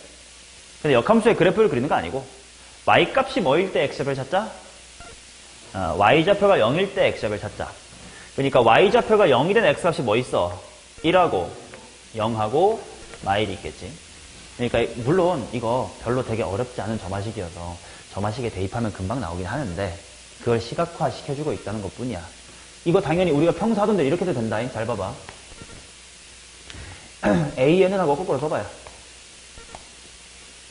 근데 역함수의 그래프를 그리는 거 아니고 Y 값이 뭐일 때 X좌표를 찾자? Y좌표가 0일 때 X좌표를 찾자. 그러니까 Y좌표가 0이 된 X값이 뭐 있어? 1하고 0하고 마일이 있겠지. 그러니까 물론 이거 별로 되게 어렵지 않은 점화식이어서 점화식에 대입하면 금방 나오긴 하는데 그걸 시각화 시켜주고 있다는 것 뿐이야. 이거 당연히 우리가 평소 하던 대로 이렇게 해도 된다잉. 잘 봐봐. AN은 하고 거꾸로 써봐요.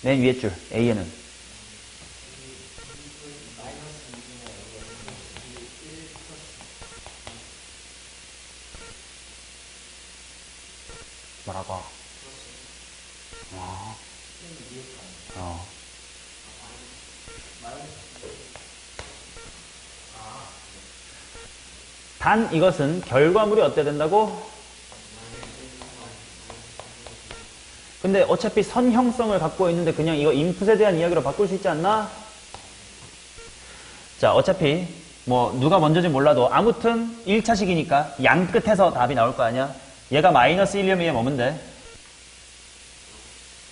맨 위에 줄 AN은 뭐라고? 단 이것은 결과물이 어때야 된다고? 근데 어차피 선형성을 갖고 있는데 그냥 이거 인풋에 대한 이야기로 바꿀 수 있지 않나? 자, 어차피 뭐 누가 먼저인지 몰라도 아무튼 1차식이니까 양 끝에서 답이 나올 거 아니야? 얘가 마이너스 1이면 얘 뭐면 돼?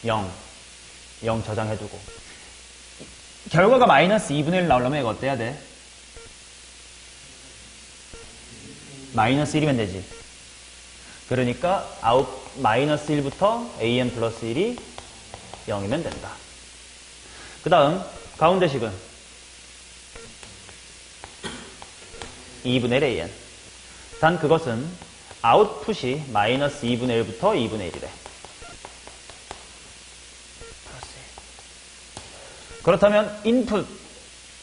0 저장해두고 결과가 마이너스 2분의 1 나오려면 이거 어때야 돼? 마이너스 1이면 되지. 그러니까 마이너스 1부터 an 플러스 1이 0이면 된다. 그 다음 가운데 식은 2분의 1 an. 단 그것은 아웃풋이 마이너스 2분의 1부터 2분의 1이래. 그렇다면 인풋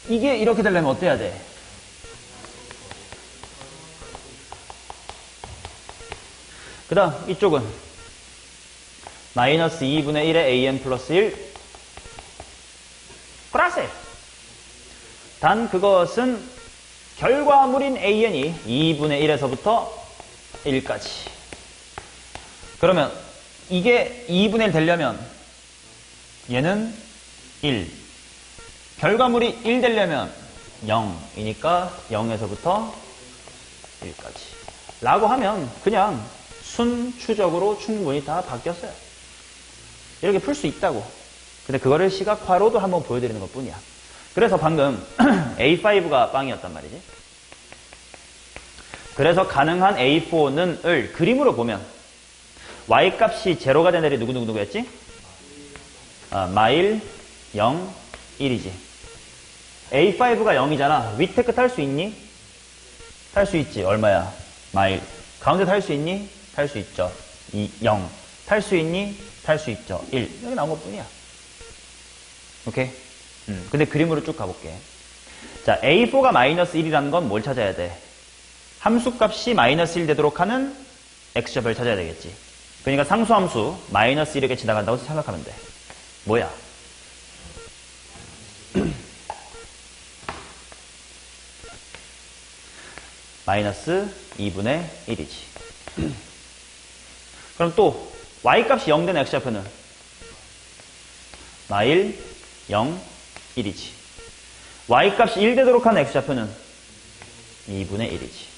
이게 이렇게 되려면 어때야 돼? 그 다음 이쪽은 마이너스 2분의 1의 an 플러스 1 플러스 단 그것은 결과물인 an이 2분의 1에서부터 1까지 그러면 이게 2분의 1 되려면 얘는 1. 결과물이 1 되려면 0이니까 0에서부터 1까지. 라고 하면 그냥 순추적으로 충분히 다 바뀌었어요. 이렇게 풀 수 있다고. 근데 그거를 시각화로도 한번 보여드리는 것 뿐이야. 그래서 방금 A5가 빵이었단 말이지. 그래서 가능한 A4는 을 그림으로 보면 Y값이 제로가 된 애들이 누구였지? 마일 0, 1이지. A5가 0이잖아. 위테크 탈 수 있니? 탈 수 있지. 얼마야? 마일. 가운데 탈 수 있니? 탈 수 있죠. 0. 탈 수 있니? 탈 수 있죠. 1. 여기 나온 것 뿐이야. 오케이? 근데 그림으로 쭉 가볼게. 자, A4가 마이너스 1이라는 건 뭘 찾아야 돼? 함수값이 마이너스 1 되도록 하는 X좌표를 찾아야 되겠지. 그러니까 상수함수 마이너스 1에게 지나간다고 생각하면 돼. 뭐야? 마이너스 2분의 1이지. 그럼 또 Y값이 0 된 X좌표는 마일 0, 1이지. Y값이 1 되도록 하는 X좌표는 2분의 1이지.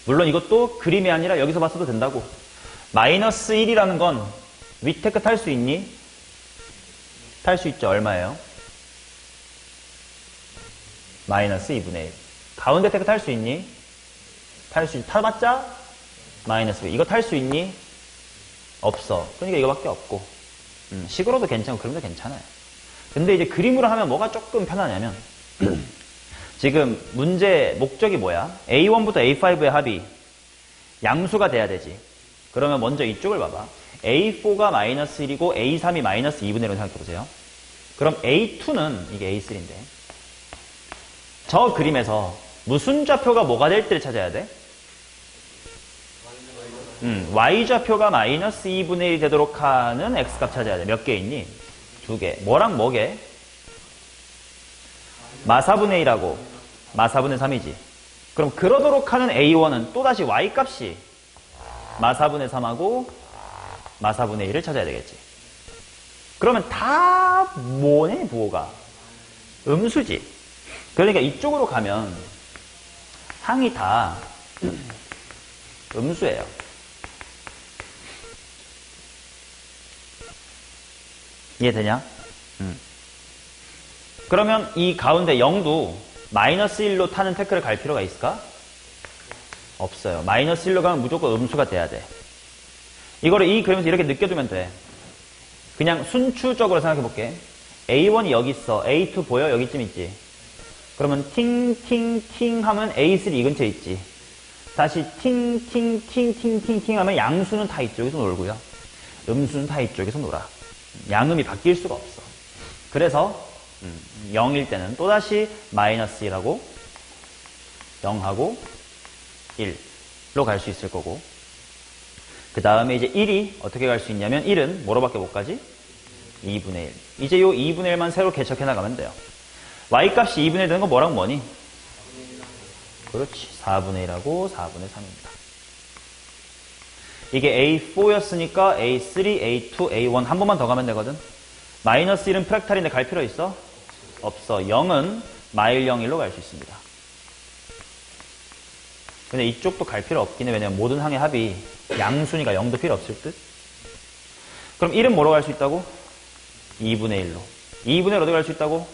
물론 이것도 그림이 아니라 여기서 봤어도 된다고. 마이너스 1이라는 건 위테크 탈 수 있니? 탈 수 있죠. 얼마예요? 마이너스 2분의 1. 가운데 테크 탈 수 있니? 탈 수 있지. 타봤자? 마이너스 1. 이거 탈 수 있니? 없어. 그러니까 이거밖에 없고. 식으로도 괜찮고 그림도 괜찮아요. 근데 이제 그림으로 하면 뭐가 조금 편하냐면 지금 문제 목적이 뭐야? A1부터 A5의 합이 양수가 돼야 되지. 그러면 먼저 이쪽을 봐봐. A4가 마이너스 1이고 A3이 마이너스 2분의 1로 생각해보세요. 그럼 A2는 이게 A3인데 저 그림에서 무슨 좌표가 뭐가 될 때를 찾아야 돼? Y좌표가 마이너스 2분의 1이 되도록 하는 X값 찾아야 돼. 몇 개 있니? 2개. 뭐랑 뭐게? 마사분의 1하고 마사분의 3이지. 그럼 그러도록 하는 A1은 또다시 Y값이 마사분의 3하고 마사분의 1을 찾아야 되겠지. 그러면 다 뭐네 부호가? 음수지. 그러니까 이쪽으로 가면 항이 다 음수예요. 이해되냐? 그러면 이 가운데 0도 마이너스 1로 타는 태클을 갈 필요가 있을까? 없어요. 마이너스 1로 가면 무조건 음수가 돼야 돼. 이거를 이 그림에서 이렇게 느껴주면 돼. 그냥 순추적으로 생각해볼게. A1이 여기 있어. A2 보여? 여기쯤 있지. 그러면 팅팅팅 하면 A3 이 근처에 있지. 다시 팅팅팅팅팅팅 하면 양수는 다 이쪽에서 놀고요. 음수는 다 이쪽에서 놀아. 양음이 바뀔 수가 없어. 그래서 0일 때는 또다시 마이너스 1하고 0하고 1로 갈 수 있을 거고, 그 다음에 이제 1이 어떻게 갈 수 있냐면 1은 뭐로밖에 못 가지? 2분의 1. 이제 요 2분의 1만 새로 개척해 나가면 돼요. Y값이 2분의 1 되는 건 뭐랑 뭐니? 그렇지. 4분의 1하고 4분의 3입니다. 이게 A4였으니까 A3, A2, A1 한 번만 더 가면 되거든. 마이너스 1은 프랙탈인데 갈 필요 있어? 없어. 0은 마일 0, 1로 갈 수 있습니다. 근데 이쪽도 갈 필요 없긴 해. 왜냐면 모든 항의 합이 양수니까 0도 필요 없을 듯. 그럼 1은 뭐로 갈 수 있다고? 2분의 1로. 2분의 1 어디 갈 수 있다고?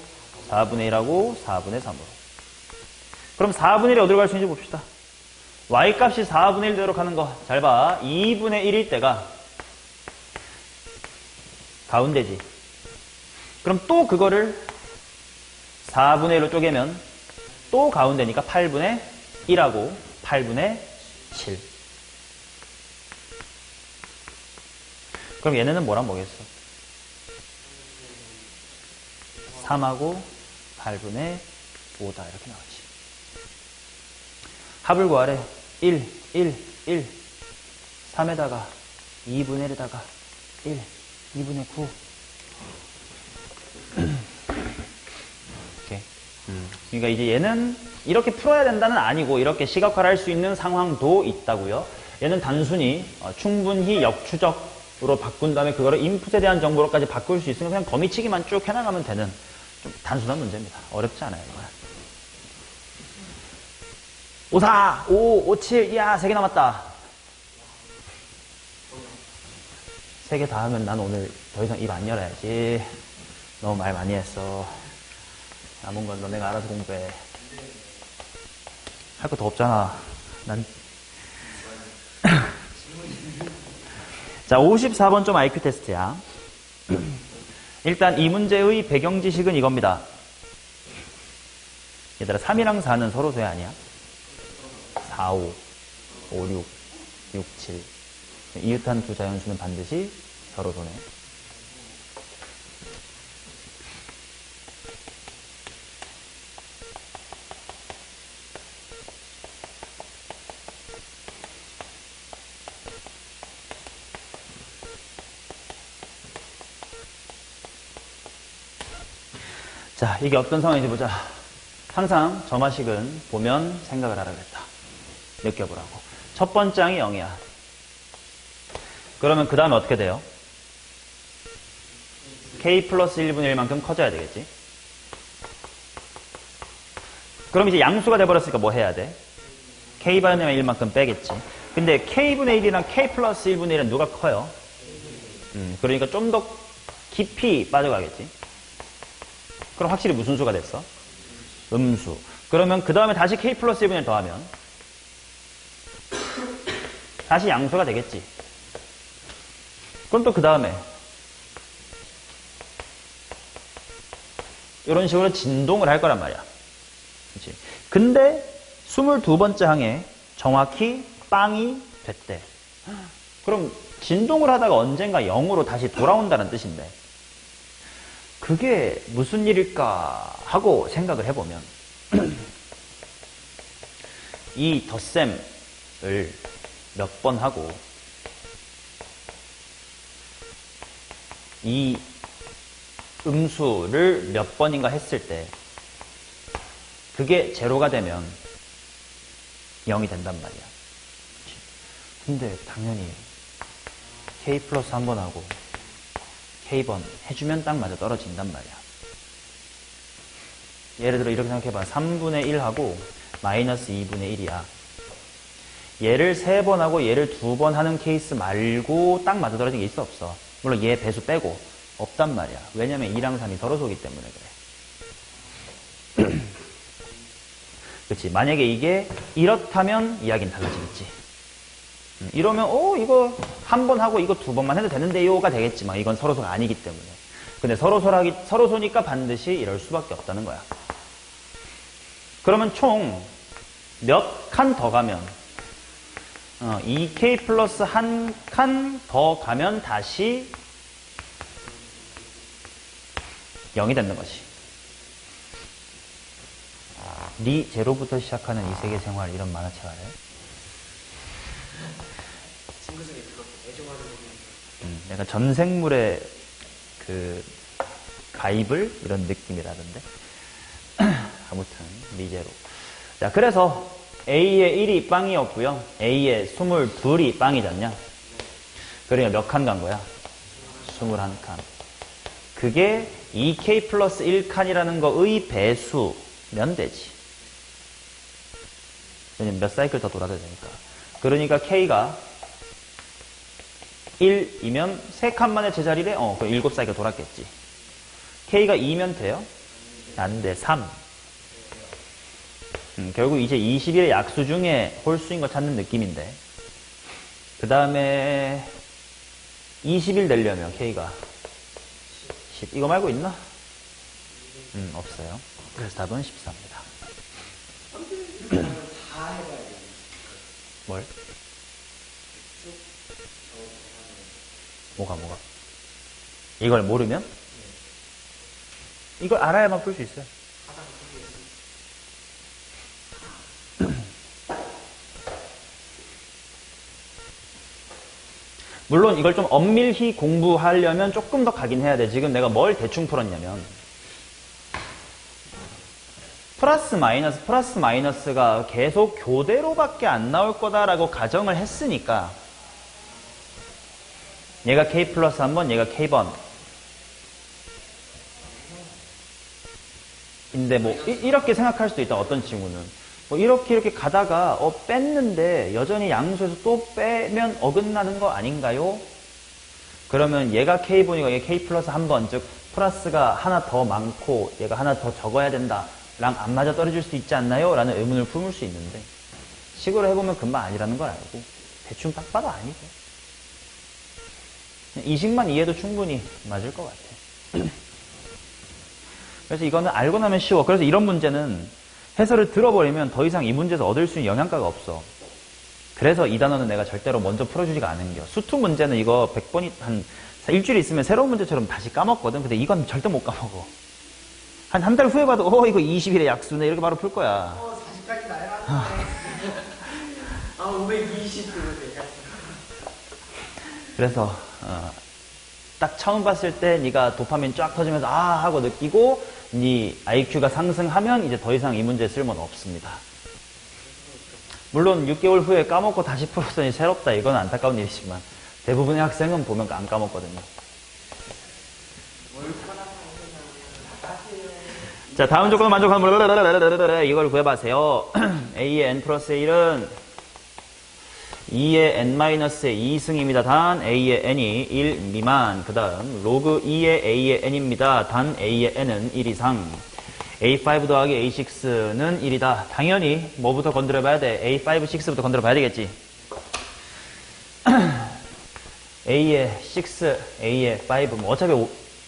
4분의 1하고 4분의 3으로. 그럼 4분의 1이 어디로 갈 수 있는지 봅시다. Y값이 4분의 1 되도록 하는 거. 잘 봐. 2분의 1일 때가 가운데지. 그럼 또 그거를 4분의 1로 쪼개면 또 가운데니까 8분의 1하고 8분의 7. 그럼 얘네는 뭐랑 뭐겠어? 3하고 8분의 5다. 이렇게 나오지. 합을 구하래. 1, 1, 1. 3에다가 2분의 1에다가 1, 2분의 9. 이렇게. 그러니까 이제 얘는 이렇게 풀어야 된다는 아니고 이렇게 시각화를 할 수 있는 상황도 있다고요. 얘는 단순히 충분히 역추적으로 바꾼 다음에 그거를 인풋에 대한 정보로까지 바꿀 수 있으면 그냥 거미치기만 쭉 해나가면 되는 좀 단순한 문제입니다. 어렵지 않아요. 이건. 54, 5, 57, 이야, 3개 남았다. 3개 다 하면 난 오늘 더 이상 입 안 열어야지. 너무 말 많이 했어. 남은 건 너네가 알아서 공부해. 할 거 더 없잖아. 난. 자, 54번 좀 IQ 테스트야. 일단 이 문제의 배경 지식은 이겁니다. 얘들아, 3이랑 4는 서로 소야 아니야? 4, 5, 5, 6, 6, 7. 이웃한 두 자연수는 반드시 서로 소네. 자, 이게 어떤 상황인지 보자. 항상 점화식은 보면 생각을 하라 그랬다. 느껴보라고. 첫 번째 항이 0이야. 그러면 그 다음에 어떻게 돼요? k 플러스 1분의 1만큼 커져야 되겠지. 그럼 이제 양수가 돼버렸으니까 뭐 해야 돼? k분의 1만큼 빼겠지. 근데 k분의 1이랑 k 플러스 1분의 1은 누가 커요? 그러니까 좀 더 깊이 빠져가겠지. 그럼 확실히 무슨 수가 됐어? 음수. 그러면 그 다음에 다시 k 플러스 1분의 1 더하면 다시 양수가 되겠지. 그럼 또 그 다음에 이런 식으로 진동을 할 거란 말이야. 그치? 근데 22번째 항에 정확히 빵이 됐대. 그럼 진동을 하다가 언젠가 0으로 다시 돌아온다는 뜻인데 그게 무슨 일일까 하고 생각을 해보면 이 덧셈을 몇 번 하고 이 음수를 몇 번인가 했을 때 그게 제로가 되면 0이 된단 말이야. 근데 당연히 k 플러스 한 번 하고 k번 해주면 딱 맞아 떨어진단 말이야. 예를 들어 이렇게 생각해봐. 3분의 1하고 마이너스 2분의 1이야. 얘를 3번 하고 얘를 2번 하는 케이스 말고 딱 맞아 떨어진 게 있어 없어? 물론 얘 배수 빼고 없단 말이야. 왜냐면 2랑 3이 서로 소기 때문에 그래. 그치? 만약에 이게 이렇다면 이야기는 달라지겠지. 이러면 이거 한 번 하고 이거 2번만 해도 되는데요가 되겠지만 이건 서로소가 아니기 때문에. 근데 서로소니까 반드시 이럴 수밖에 없다는 거야. 그러면 총 몇 칸 더 가면 2k 플러스 한 칸 더 가면 다시 0이 되는 것이. 리 제로부터 시작하는 이 세계 생활 이런 만화책 알아요? 친구 중에 그거 애정하는 분. 약간 전생물의 그 가입을 이런 느낌이라던데. 아무튼 리제로. 자, 그래서 A의 1이 빵이었고요. A의 22이 빵이잖냐. 그러니까 몇 칸 간 거야? 21칸. 그게 2k 플러스 1칸이라는 거의 배수면 되지. 왜냐면 몇 사이클 더 돌아야 되니까. 그러니까 k가 1이면 3칸 만에 제자리래? 그럼 7사이클 돌았겠지. k가 2면 돼요? 안 돼. 3. 결국 이제 21의 약수 중에 홀수인 거 찾는 느낌인데. 그 다음에 20일 되려면 k가 10. 이거 말고 있나? 없어요. 그래서 답은 14입니다. 다 해봐야 돼. 뭘? 뭐가? 이걸 모르면? 이걸 알아야만 풀 수 있어요. 물론 이걸 좀 엄밀히 공부하려면 조금 더 가긴 해야 돼. 지금 내가 뭘 대충 풀었냐면 플러스 마이너스가 계속 교대로밖에 안 나올 거다라고 가정을 했으니까 얘가 k 플러스 한 번, 얘가 k번. 근데 뭐 이렇게 생각할 수도 있다. 어떤 친구는 뭐 이렇게 가다가 뺐는데 여전히 양수에서 또 빼면 어긋나는 거 아닌가요? 그러면 얘가 k번이고 얘가 k 플러스 한 번, 즉 플러스가 하나 더 많고 얘가 하나 더 적어야 된다 랑 안 맞아 떨어질 수 있지 않나요? 라는 의문을 품을 수 있는데 식으로 해보면 금방 아니라는 걸 알고 대충 딱 봐도 아니죠. 이 식만 이해도 충분히 맞을 것 같아. 그래서 이거는 알고 나면 쉬워. 그래서 이런 문제는 해설을 들어버리면 더 이상 이 문제에서 얻을 수 있는 영양가가 없어. 그래서 이 단어는 내가 절대로 먼저 풀어주지가 않은 겨. 수투 문제는 이거 100번이 한 일주일 있으면 새로운 문제처럼 다시 까먹거든. 근데 이건 절대 못 까먹어. 한 달 후에 봐도 이거 20일의 약수네 이렇게 바로 풀 거야. 40까지 나야. 520 그러네. 그래서 딱 처음 봤을 때 네가 도파민 쫙 터지면서 아 하고 느끼고 네 IQ가 상승하면 이제 더 이상 이 문제 쓸모는 없습니다. 물론 6개월 후에 까먹고 다시 풀었더니 새롭다 이건 안타까운 일이지만 대부분의 학생은 보면 안 까먹거든요. 자, 다음 조건을 만족하면 이걸 구해봐세요. A의 n 플러스 1은 2의 n-의 2승입니다. 단 A의 n이 1 미만. 그 다음 로그 2의 A의 n입니다. 단 A의 n은 1 이상. A5 더하기 A6는 1이다. 당연히 뭐부터 건드려봐야 돼? A5, 6부터 건드려봐야 되겠지. A의 6, A의 5 뭐 어차피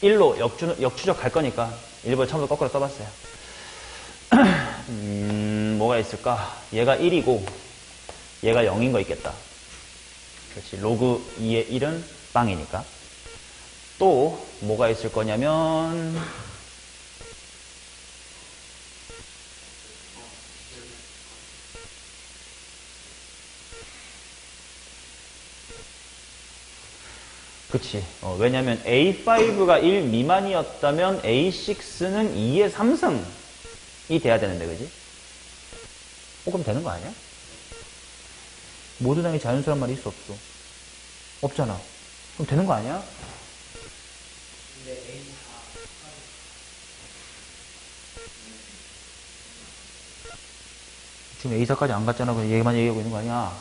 1로 역추적 갈 거니까 일부러 처음부터 거꾸로 써봤어요. 뭐가 있을까? 얘가 1이고 얘가 0인 거 있겠다. 그렇지. 로그 2의 1은 빵이니까. 또 뭐가 있을 거냐면 그치. 왜냐면 A5가 1 미만이었다면 A6는 2의 3승이 돼야 되는데, 그지? 그럼 되는 거 아니야? 모든 항이 자연수란 말이 있어, 없어? 없잖아. 그럼 되는 거 아니야? 지금 A4까지 안 갔잖아. 그냥 얘만 얘기하고 있는 거 아니야?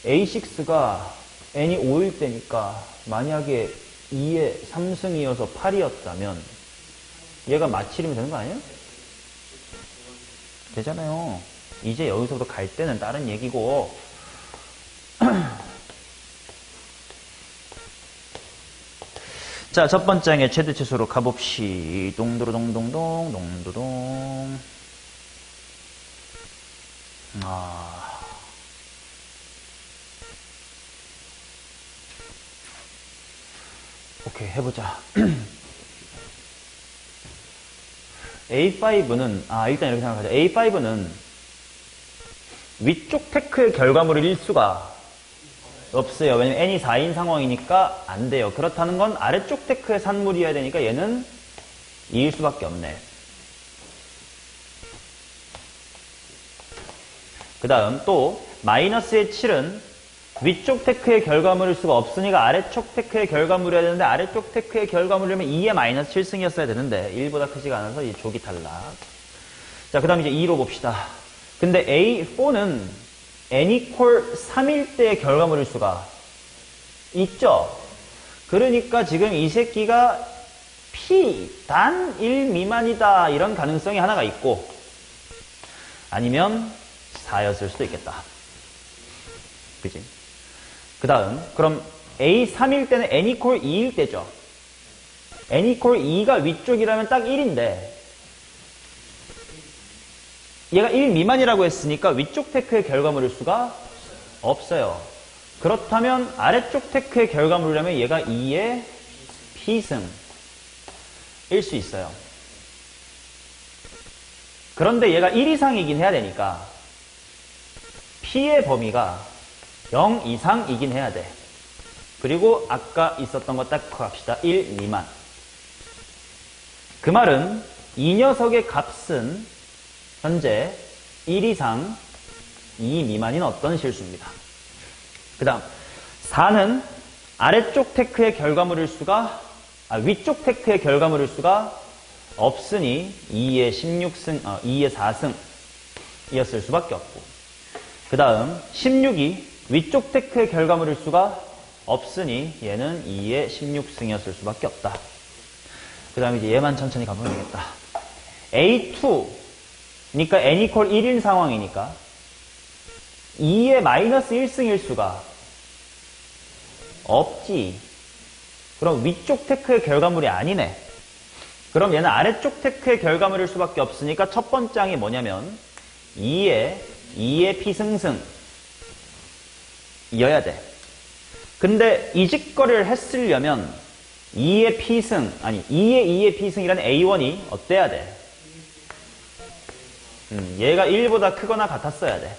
A6가 n이 5일 때니까 만약에 2의 3승이어서 8이었다면 얘가 마칠이면 되는 거 아니야? 되잖아요. 이제 여기서부터 갈 때는 다른 얘기고 자, 첫 번째 항의 최대치수로 가봅시. 동도로동동동 동도동 오케이, 해보자. A5는, 일단 이렇게 생각하자. A5는 위쪽 테크의 결과물을 일 수가 없어요. 왜냐면 n이 4인 상황이니까 안 돼요. 그렇다는 건 아래쪽 테크의 산물이어야 되니까 얘는 2일 수밖에 없네. 그 다음 또 마이너스의 7은 위쪽 테크의 결과물일 수가 없으니까 아래쪽 테크의 결과물이어야 되는데 아래쪽 테크의 결과물이면 2의 마이너스 7승이었어야 되는데 1보다 크지가 않아서 이 조기 탈락. 자, 그 다음 이제 2로 봅시다. 근데 A4는 n equal 3일 때의 결과물일 수가 있죠. 그러니까 지금 이 새끼가 P 단 1 미만이다 이런 가능성이 하나가 있고 아니면 4였을 수도 있겠다. 그치? 그 다음 그럼 A3일 때는 n equal 2일 때죠. n equal 2가 위쪽이라면 딱 1인데 얘가 1 미만이라고 했으니까 위쪽 테크의 결과물일 수가 없어요. 그렇다면 아래쪽 테크의 결과물이라면 얘가 2의 P승일 수 있어요. 그런데 얘가 1 이상이긴 해야 되니까 P의 범위가 0 이상이긴 해야 돼. 그리고 아까 있었던 거 딱 합시다. 1 미만. 그 말은 이 녀석의 값은 현재 1 이상 2 미만인 어떤 실수입니다. 그 다음 4는 아래쪽 테크의 결과물일 수가 위쪽 테크의 결과물일 수가 없으니 2의 16승, 2의 4승이었을 수밖에 없고 그 다음 16이 위쪽 테크의 결과물일 수가 없으니 얘는 2의 16승이었을 수밖에 없다. 그 다음에 이제 얘만 천천히 가보면 되겠다. A2니까 n equal 1인 상황이니까 2의 마이너스 1승일 수가 없지. 그럼 위쪽 테크의 결과물이 아니네. 그럼 얘는 아래쪽 테크의 결과물일 수밖에 없으니까 첫 번째 항이 뭐냐면 2의 피승승 이어야 돼. 근데 이 짓거리를 했으려면 2의 피승이라는 A1이 어때야 돼? 얘가 1보다 크거나 같았어야 돼.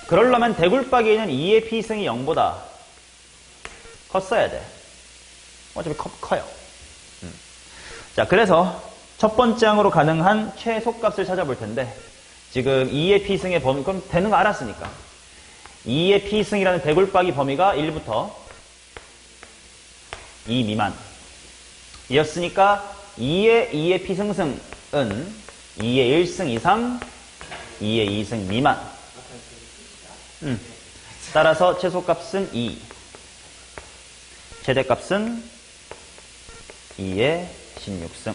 그러려면 대굴박에 있는 2의 피승이 0보다 컸어야 돼. 어차피 커요. 자, 그래서 첫 번째 항으로 가능한 최소값을 찾아볼 텐데 지금 2의 피승의 범위, 그럼 되는 거 알았으니까 2의 피승이라는 대굴박이 범위가 1부터 2 미만 이었으니까 2의 피승승은 2의 1승 이상 2의 2승 미만. 따라서 최소값은 2, 최대값은 2의 16승.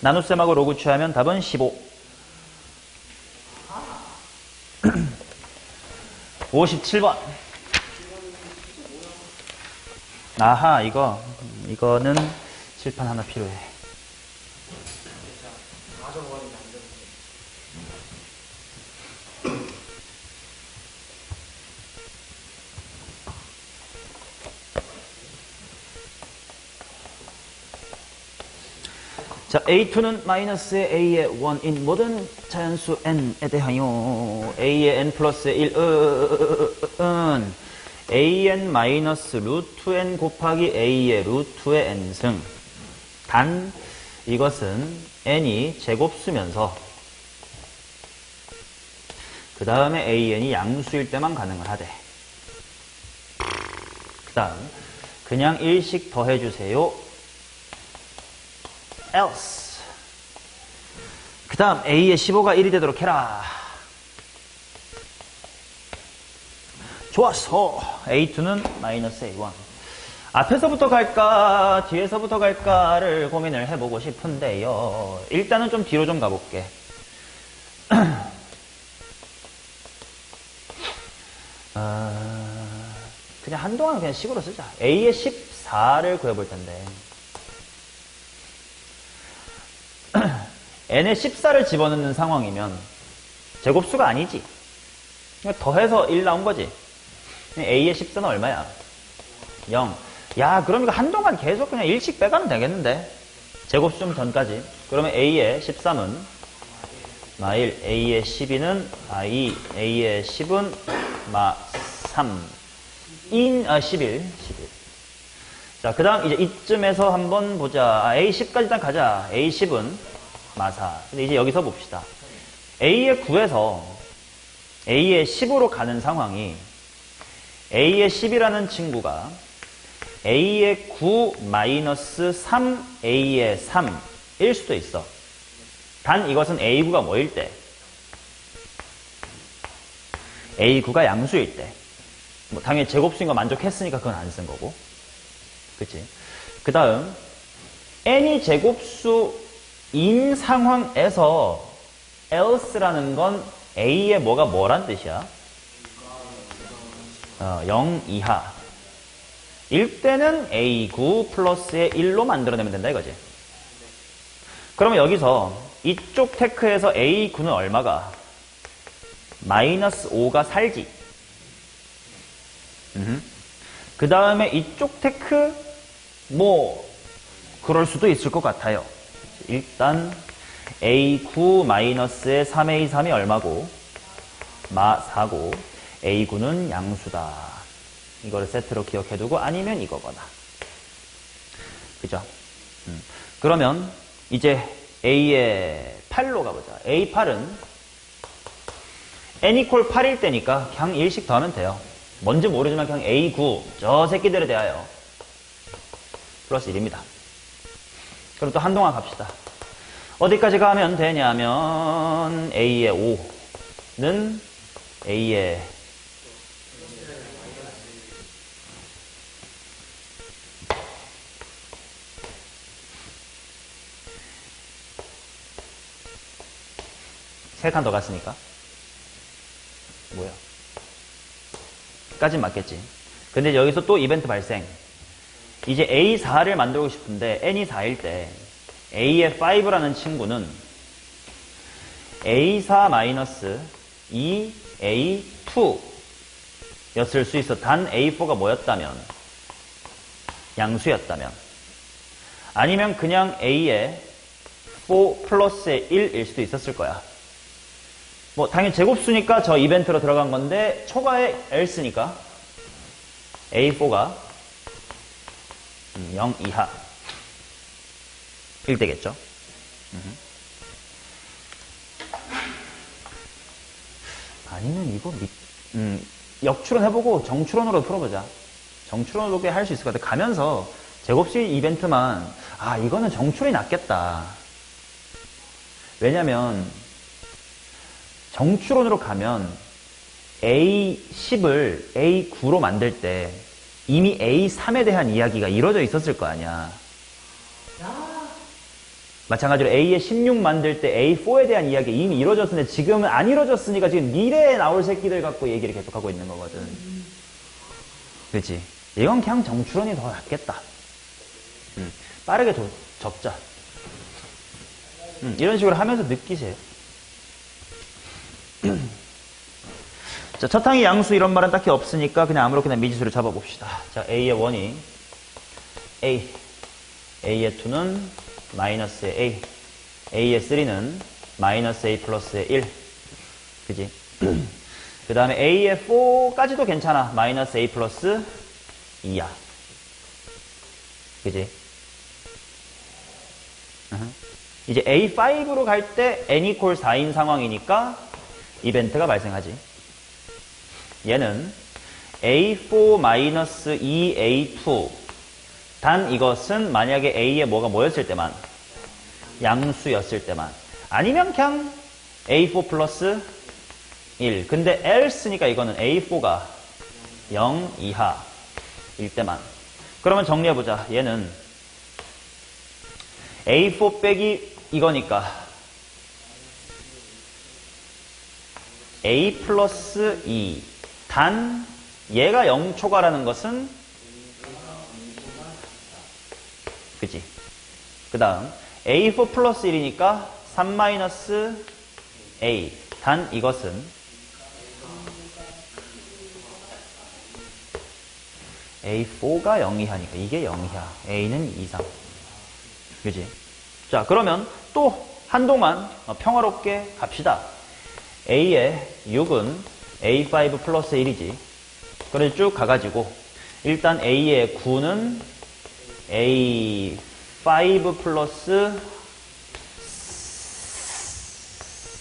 나눗셈하고 로그 취하면 답은 15. 57번. 아하, 이거는 칠판 하나 필요해. 자, A2는 마이너스의 A의 1인 모든 자연수 N에 대하여 A의 N 플러스 1은 AN 마이너스 루트 N 곱하기 A의 루트의 N승. 단, 이것은 N이 제곱수면서 그 다음에 AN이 양수일 때만 가능을 하대. 그 다음, 그냥 일씩 더해주세요. else. 그 다음 A의 15가 1이 되도록 해라. 좋았어. A2는 마이너스 A1. 앞에서부터 갈까 뒤에서부터 갈까를 고민을 해보고 싶은데요. 일단은 좀 뒤로 좀 가볼게. 그냥 한동안 그냥 식으로 쓰자. A의 14를 구해볼 텐데 n에 14를 집어넣는 상황이면 제곱수가 아니지. 그러니까 더해서 1 나온 거지. A의 14는 얼마야? 0. 야, 그럼 이거 한동안 계속 그냥 1씩 빼가면 되겠는데? 제곱수 좀 전까지. 그러면 A의 13은 마1, A의 12는 마2, A의 10은 마3, 11. 자, 그 다음 이제 이쯤에서 한번 보자. A10까지 일단 가자. A10은 마4. 근데 이제 여기서 봅시다. A의 9에서 A의 10으로 가는 상황이 A의 10이라는 친구가 A의 9 마이너스 3 A의 3일 수도 있어. 단 이것은 A9가 뭐일 때? A9가 양수일 때. 뭐 당연히 제곱수인 거 만족했으니까 그건 안 쓴 거고. 그치? 그 다음 n이 제곱수인 상황에서 else라는 건 A의 뭐란 뜻이야? 0 이하. 일 때는 A9 플러스의 1로 만들어내면 된다 이거지. 그러면 여기서 이쪽 테크에서 A9는 얼마가? 마이너스 5가 살지. 그 다음에 이쪽 테크 그럴 수도 있을 것 같아요. 일단 A9 마이너스의 3A3이 얼마고? 마4고 A9는 양수다. 이거를 세트로 기억해두고 아니면 이거거나. 그죠? 그러면 이제 A의 8로 가보자. A8은 n equal 8일 때니까 그냥 1씩 더하면 돼요. 뭔지 모르지만 그냥 A9 저 새끼들에 대하여 플러스 1입니다. 그럼 또 한동안 갑시다. 어디까지 가면 되냐면 A의 5는 A의 세 칸 더 갔으니까 뭐야? 까진 맞겠지. 근데 여기서 또 이벤트 발생. 이제 A4를 만들고 싶은데 n이 4일 때 A의 5라는 친구는 A4 2A2 였을 수 있어. 단 A4가 뭐였다면? 양수였다면. 아니면 그냥 A의 4 플러스의 1일 수도 있었을 거야. 뭐 당연히 제곱수니까 저 이벤트로 들어간 건데 초과에 else니까 A4가 0 이하 1 되겠죠. 아니면 이거 역추론해보고 정추론으로 풀어보자. 정추론으로 꽤 할 수 있을 것 같아. 가면서 제곱수 이벤트만 이거는 정추론이 낫겠다. 왜냐면 정추론으로 가면 A10을 A9로 만들 때 이미 A3에 대한 이야기가 이루어져 있었을 거 아니야. 마찬가지로 A의 16 만들 때 A4에 대한 이야기 이미 이루어졌는데 지금은 안 이루어졌으니까 지금 미래에 나올 새끼들 갖고 얘기를 계속하고 있는 거거든. 그렇지? 이건 그냥 정추론이 더 낫겠다. 빠르게 적자. 이런 식으로 하면서 느끼세요. 자, 첫 항이 양수 이런 말은 딱히 없으니까 그냥 아무렇게나 미지수를 잡아봅시다. 자, A의 1이 A, A의 2는 마이너스의 A, A의 3는 마이너스 A 플러스의 1. 그지? 그 다음에 A의 4까지도 괜찮아. 마이너스 A 플러스 2야. 그지? 이제 A5로 갈 때 n equal 4인 상황이니까 이벤트가 발생하지. 얘는 A4-2A2 단 이것은 만약에 A의 뭐가 뭐였을 때만 양수였을 때만 아니면 그냥 A4 플러스 1 근데 else니까 이거는 A4가 0 이하일 때만 그러면 정리해보자. 얘는 A4 빼기 이거니까 A 플러스 2 단 얘가 0초과라는 것은 그치? 그 다음 A4 플러스 1이니까 3 마이너스 A 단 이것은 A4가 0 이하니까 이게 0 이하 A는 2 이상 그치? 자 그러면 또 한동안 평화롭게 갑시다. A의 6은 A5 플러스 1이지. 그래서 쭉 가가지고 일단 A의 9는 A5 플러스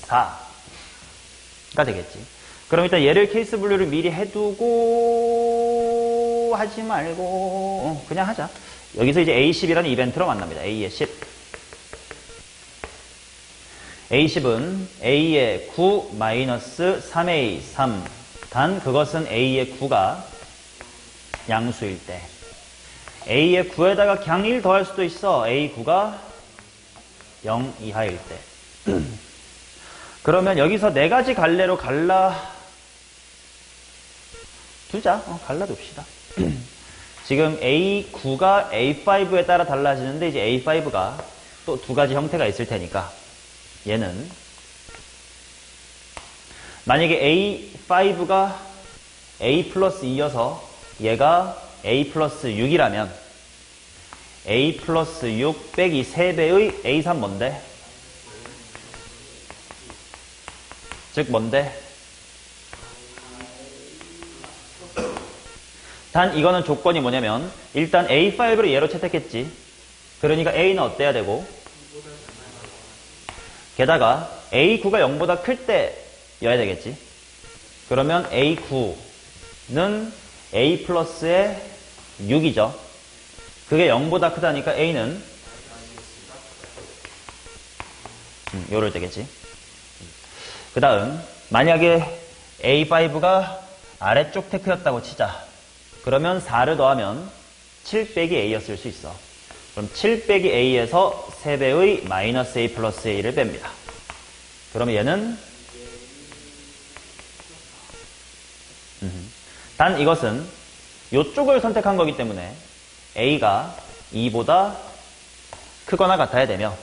4가 되겠지. 그럼 일단 얘를 케이스 분류를 미리 해두고 하지 말고 그냥 하자. 여기서 이제 A10이라는 이벤트로 만납니다. A의 10. A10은 A의 9 마이너스 3A 3 단 그것은 A의 9가 양수일 때 A의 9에다가 그냥 1 더할 수도 있어. A9가 0 이하일 때 그러면 여기서 네 가지 갈래로 갈라 두자. 갈라둡시다. 지금 A9가 A5에 따라 달라지는데 이제 A5가 또 두 가지 형태가 있을 테니까 얘는 만약에 A5가 A 플러스 2여서 얘가 A 플러스 6이라면 A 플러스 6 빼기 3배의 A3 뭔데? 즉 뭔데? 단 이거는 조건이 뭐냐면 일단 A5를 얘로 채택했지. 그러니까 A는 어때야 되고 게다가 A9가 0보다 클 때여야 되겠지. 그러면 A9는 A 플러스의 6이죠. 그게 0보다 크다니까 A는 요럴 때겠지. 그 다음 만약에 A5가 아래쪽 테크였다고 치자. 그러면 4를 더하면 7 빼기 A였을 수 있어. 그럼 7 빼기 A에서 3배의 마이너스 A 플러스 A를 뺍니다. 그러면 얘는 단 이것은 이쪽을 선택한 거기 때문에 A가 2보다 크거나 같아야 되며,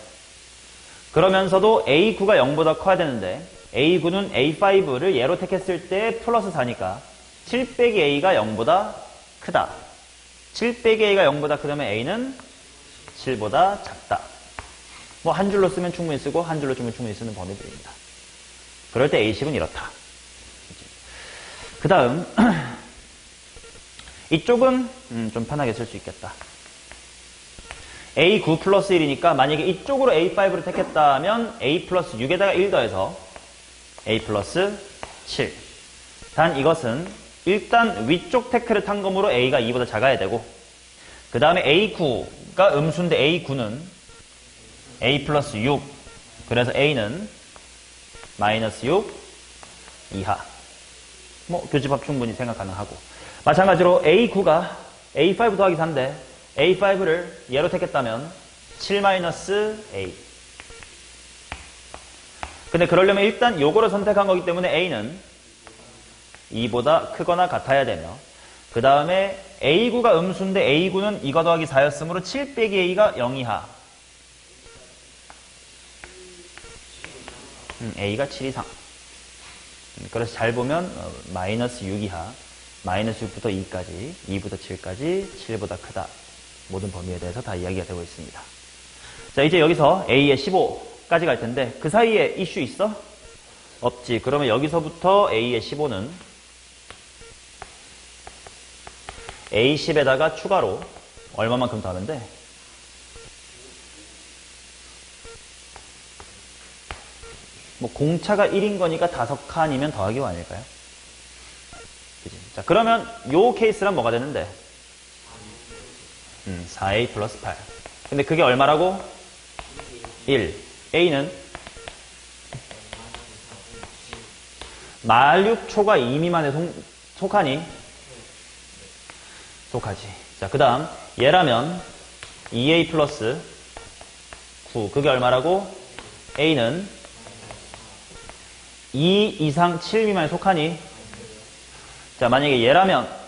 그러면서도 A9가 0보다 커야 되는데 A9는 A5를 얘로 택했을 때 플러스 4니까 7 빼기 A가 0보다 크다. 7 빼기 A가 0보다 크다면 A는 7보다 작다. 뭐 한 줄로 쓰면 충분히 쓰고 한 줄로 쓰면 충분히 쓰는 범위들입니다. 그럴 때 A10은 이렇다. 그 다음 이쪽은 좀 편하게 쓸 수 있겠다. A9 플러스 1이니까 만약에 이쪽으로 A5를 택했다면 A 플러스 6에다가 1 더해서 A 플러스 7. 단 이것은 일단 위쪽 테크를 탄 거므로 A가 2보다 작아야 되고, 그 다음에 A9가 음수인데 A9는 A 플러스 6. 그래서 A는 마이너스 6 이하. 뭐 교집합 충분히 생각 가능하고, 마찬가지로 A9가 A5 더하기 4인데 A5를 얘로 택했다면 7 마이너스 A. 근데 그러려면 일단 요거를 선택한 거기 때문에 A는 2보다 크거나 같아야 되며, 그 다음에 A9가 음수인데 A9는 이거 더하기 4였으므로 7 빼기 A가 0 이하. A가 7 이상. 그래서 잘 보면 마이너스 6 이하, 마이너스 6부터 2까지, 2부터 7까지 7보다 크다. 모든 범위에 대해서 다 이야기가 되고 있습니다. 자, 이제 여기서 A의 15까지 갈 텐데 그 사이에 이슈 있어? 없지. 그러면 여기서부터 A의 15는 A10에다가 추가로 얼마만큼 더하면 돼? 뭐 공차가 1인 거니까 5칸이면 더하기가 아닐까요? 그치? 자, 그러면 요 케이스란 뭐가 되는데? 4A 플러스 8. 근데 그게 얼마라고? 1. A는 말6초가 2 미만에 속하니? 속하지. 자, 그 다음 얘라면 2A 플러스 9. 그게 얼마라고? A는 2 이상 7 미만에 속하니? 자, 만약에 얘라면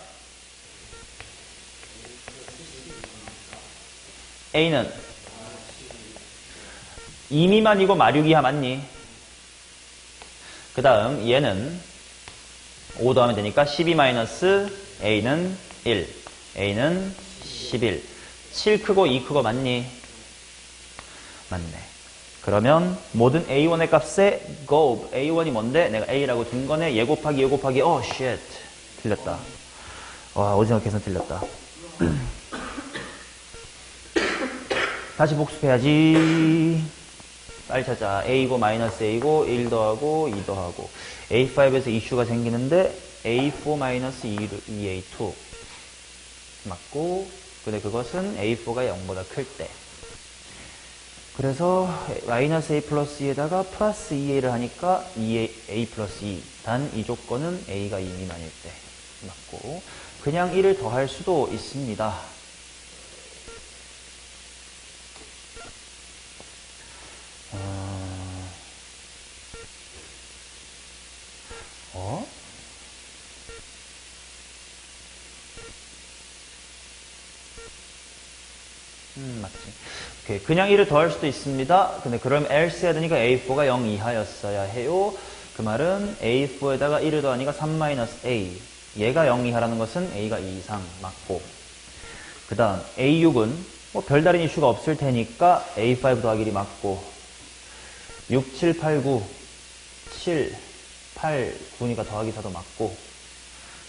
A는 2 미만이고 마6 이하 맞니? 그 다음 얘는 5 더하면 되니까 12 마이너스 A는 1. A는 11. 7 크고 2 크고 맞니? 맞네. 그러면 모든 A1의 값에 go. A1이 뭔데? 내가 A라고 둔 거네. 얘 곱하기 얘 곱하기 shit. 틀렸다. 와, 오징어 계산 틀렸다. 다시 복습해야지. 빨리 찾자. A고 마이너스 A고 1 더하고 2 더하고 A5에서 이슈가 생기는데 A4 마이너스 2A2 맞고, 근데 그것은 A4가 0보다 클 때. 그래서 마이너스 A 플러스 2에다가 플러스 2A를 하니까 2A 플러스 2. 단 이 조건은 A가 2 미만일 때 맞고, 그냥 1을 더할 수도 있습니다. 맞지. 오케이. 그냥 1을 더할 수도 있습니다. 근데 그럼 else 해야 되니까 A4가 0 이하였어야 해요. 그 말은 A4에다가 1을 더하니까 3-A. 얘가 0 이하라는 것은 A가 2 이상 맞고, 그 다음 A6은 뭐 별다른 이슈가 없을 테니까 A5 더하기 1이 맞고, 6, 7, 8, 9, 7, 8, 9니까 더하기 4도 맞고,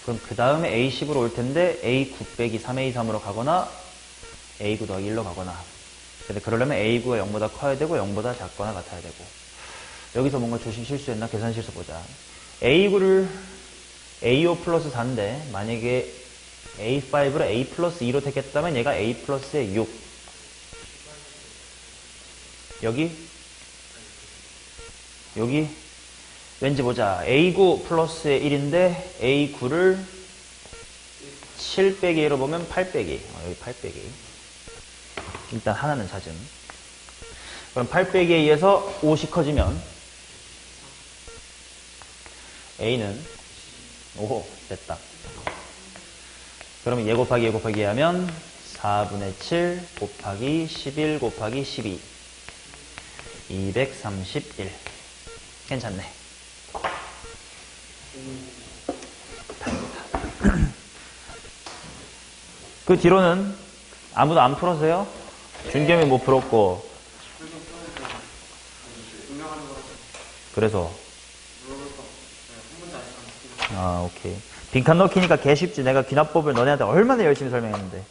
그럼 그 다음에 A10으로 올 텐데 A9 빼기 3A3으로 가거나 A9 더하기 1로 가거나. 근데 그러려면 A9가 0보다 커야 되고 0보다 작거나 같아야 되고. 여기서 뭔가 조심 실수했나? 계산 실수 보자. A9를 A5 플러스 4인데, 만약에 A5를 A 플러스 2로 택했다면 얘가 A 플러스의 6. 여기? 왠지 보자. A9 플러스의 1인데, A9를 7 빼기 1로 보면 8 빼기. 여기 8 빼기. 일단 하나는 찾음. 그럼 8 빼기에 의해서 5씩 커지면 A는 5 됐다. 그러면 얘 곱하기 하면 4분의 7 곱하기 11 곱하기 12 231. 괜찮네. 그 뒤로는 아무도 안 풀었어요? 준겸이 못 풀었고. 그래서 오케이. 빈칸 넣기니까 개 쉽지. 내가 귀납법을 너네한테 얼마나 열심히 설명했는데.